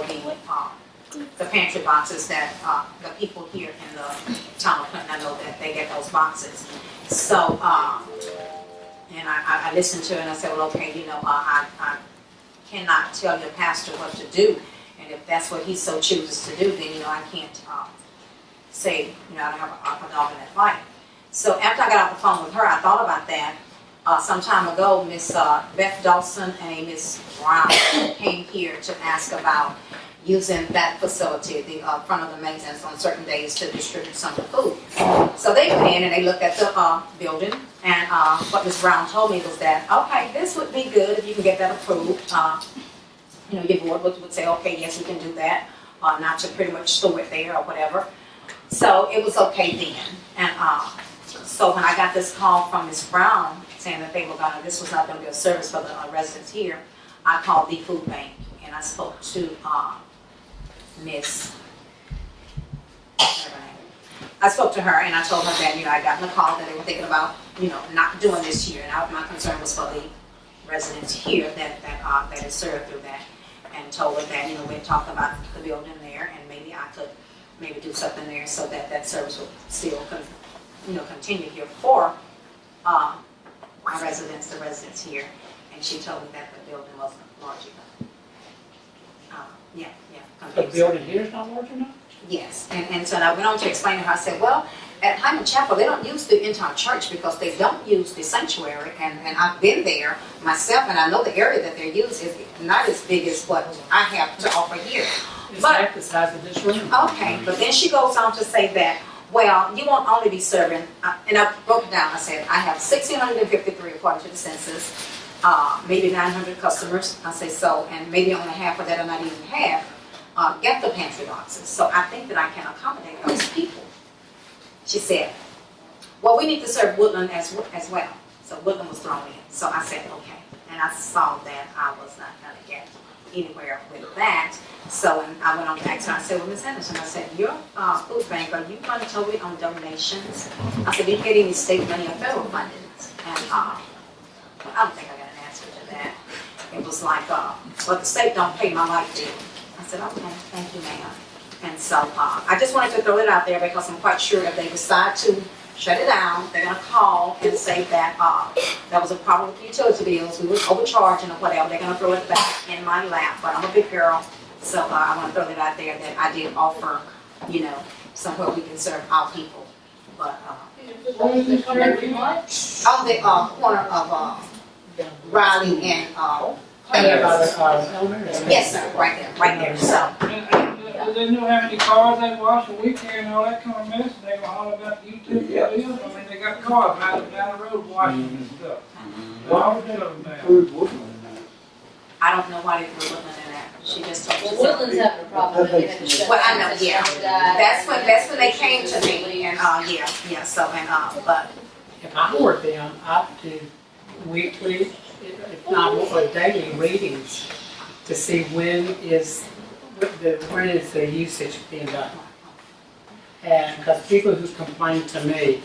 the pantry boxes that the people here in the town of Clinton, I know that they get those boxes. So, and I listened to it and I said, well, okay, I cannot tell your pastor what to do. And if that's what he so chooses to do, then, I can't say, I don't have a dog in that fight. So after I got off the phone with her, I thought about that. Some time ago, Miss Beth Dawson and Miss Brown came here to ask about using that facility, the front of the maintenance on certain days to distribute some of the food. So they went in and they looked at the building, and what Miss Brown told me was that, okay, this would be good if you can get that approved. Your board would say, okay, yes, we can do that, not to pretty much store it there or whatever. So it was okay then. And so when I got this call from Miss Brown saying that this was not going to be a service for the residents here, I called the food bank and I spoke to I spoke to her and I told her that, I got in the call that they were thinking about, not doing this year. And my concern was for the residents here that is served through that. And told her that, we had talked about the building there and maybe I could do something there so that service would still continue here for my residents, the residents here. And she told me that the building wasn't large enough. The building here is not large enough? Yes, and so I went on to explain to her, I said, well, at Hyman Chapel, they don't use the entire church because they don't use the sanctuary, and I've been there myself, and I know the area that they use is not as big as what I have to offer here. It's like the size of this room. Okay, but then she goes on to say that, well, you won't only be serving, and I broke it down, I said, I have 1,653 according to the census, maybe 900 customers, I say so, and maybe only half of that or not even half get the pantry boxes. So I think that I can accommodate those people. She said, well, we need to serve Woodland as well. So Woodland was thrown in. So I said, okay. And I saw that I was not going to get anywhere with that. So and I went on to ask her, I said, well, Ms. Henderson, I said, your food bank, are you running totally on donations? I said, do you get any state money or federal funding? And I don't think I got an answer to that. It was like, well, the state don't pay my light bill. I said, okay, thank you, ma'am. And so I just wanted to throw it out there because I'm quite sure if they decide to shut it down, they're going to call and say that that was a problem with the utility bills, we were overcharging or whatever. They're going to throw it back in my lap. But I'm a big girl, so I want to throw it out there that I did offer, somewhere we can serve our people. But on the corner of Riley and yes, sir, right there. So. Do they know how many cars they wash a week here and all that kind of mess? And they gonna holler about the utility bills? I mean, they got cars right down the road washing and stuff. Why would they do that? I don't know why they put Woodland in there. She just told me. Woodland's having a problem. Well, I know, yeah. That's when they came to me and yeah. So but If I were them, I'd do weekly, if not daily readings to see when is the usage being done. And because people who complain to me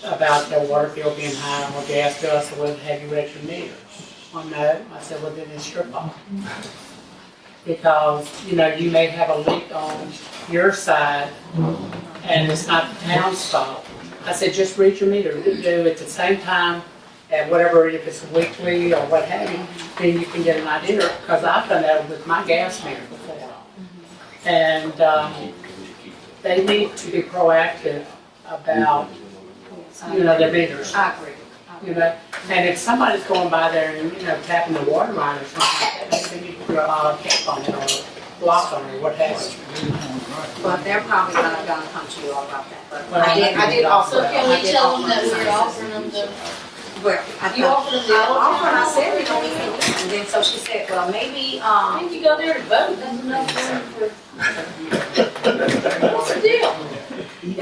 about their water bill being high or gas bill, I said, well, have you read your meter? Well, no. I said, well, then it's your fault. Because, you may have a leak on your side and it's not the town's fault. I said, just read your meter. Do at the same time at whatever, if it's weekly or what have you, then you can get an idea. Because I've done that with my gas meter before. And they need to be proactive about, their meters. I agree. And if somebody's going by there and, tapping the water line or something like that, they need to put a cap on it or block on it or what have you. But they're probably not gonna come to you all about that. But Well, I did also. So can we tell them that we're offering them Well, I You offered them the I offered, and I old said, we don't need to, and then so she said, well, maybe, I think you go there to vote, that's enough room for. What's the deal?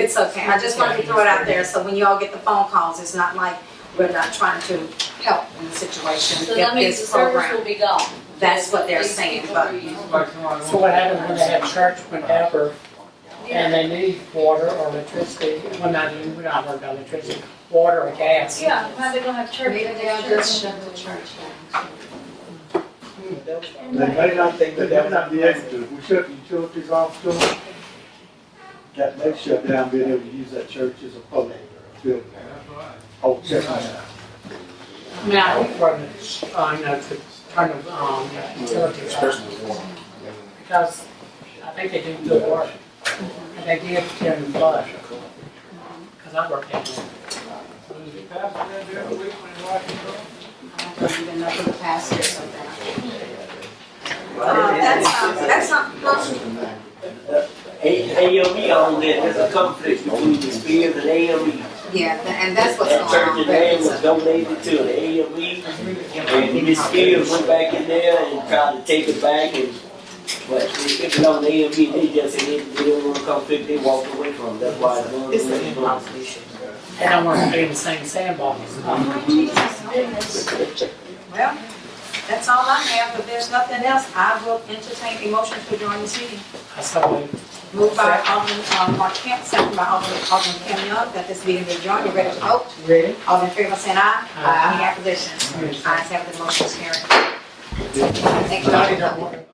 it's okay. I just wanted to throw it out there, so when you all get the phone calls, it's not like we're not trying to help in the situation. So Get that means the this service program. will be gone. That's what they're These saying, people but are using. So what happens when they have church whenever, and they need water or electricity, well, not, we're not working on electricity, water or gas? Yeah, how they gonna have church? maybe they'll just shut the church down. They may not think that they may not be able to, if we shut the utilities off to them, that may shut down being able to use that church as a public building. Oh, check that out. I mean, I think we're, to turn the, utilities off. Because I think they do good work. And they did during the flood. Because I worked in there. Was the pastor there during the week when he watched it? I don't even know who the pastor is of that. That's not, AME on that, there's a conflict between the Spears and AME. yeah, and that's what's That going on. church land was donated to the AME, and Miss Spears went back in there and tried to take it back, and, but it belonged to AME, they just said they didn't want to conflict, they walked away from it, that's why it's going It's to an impossibility. They don't want to be in the same sandbox. Well, that's all I have. If there's nothing else, I will entertain a motion to adjourn this meeting. I saw it. Moved by Alderman Mark Kemp, second by Alderman Kim Young, that this meeting be adjourned. You ready to vote? Ready? All in favor, saying aye. Aye. Any opposition? Ayes have it, the motion is carried. Thank you. I don't want to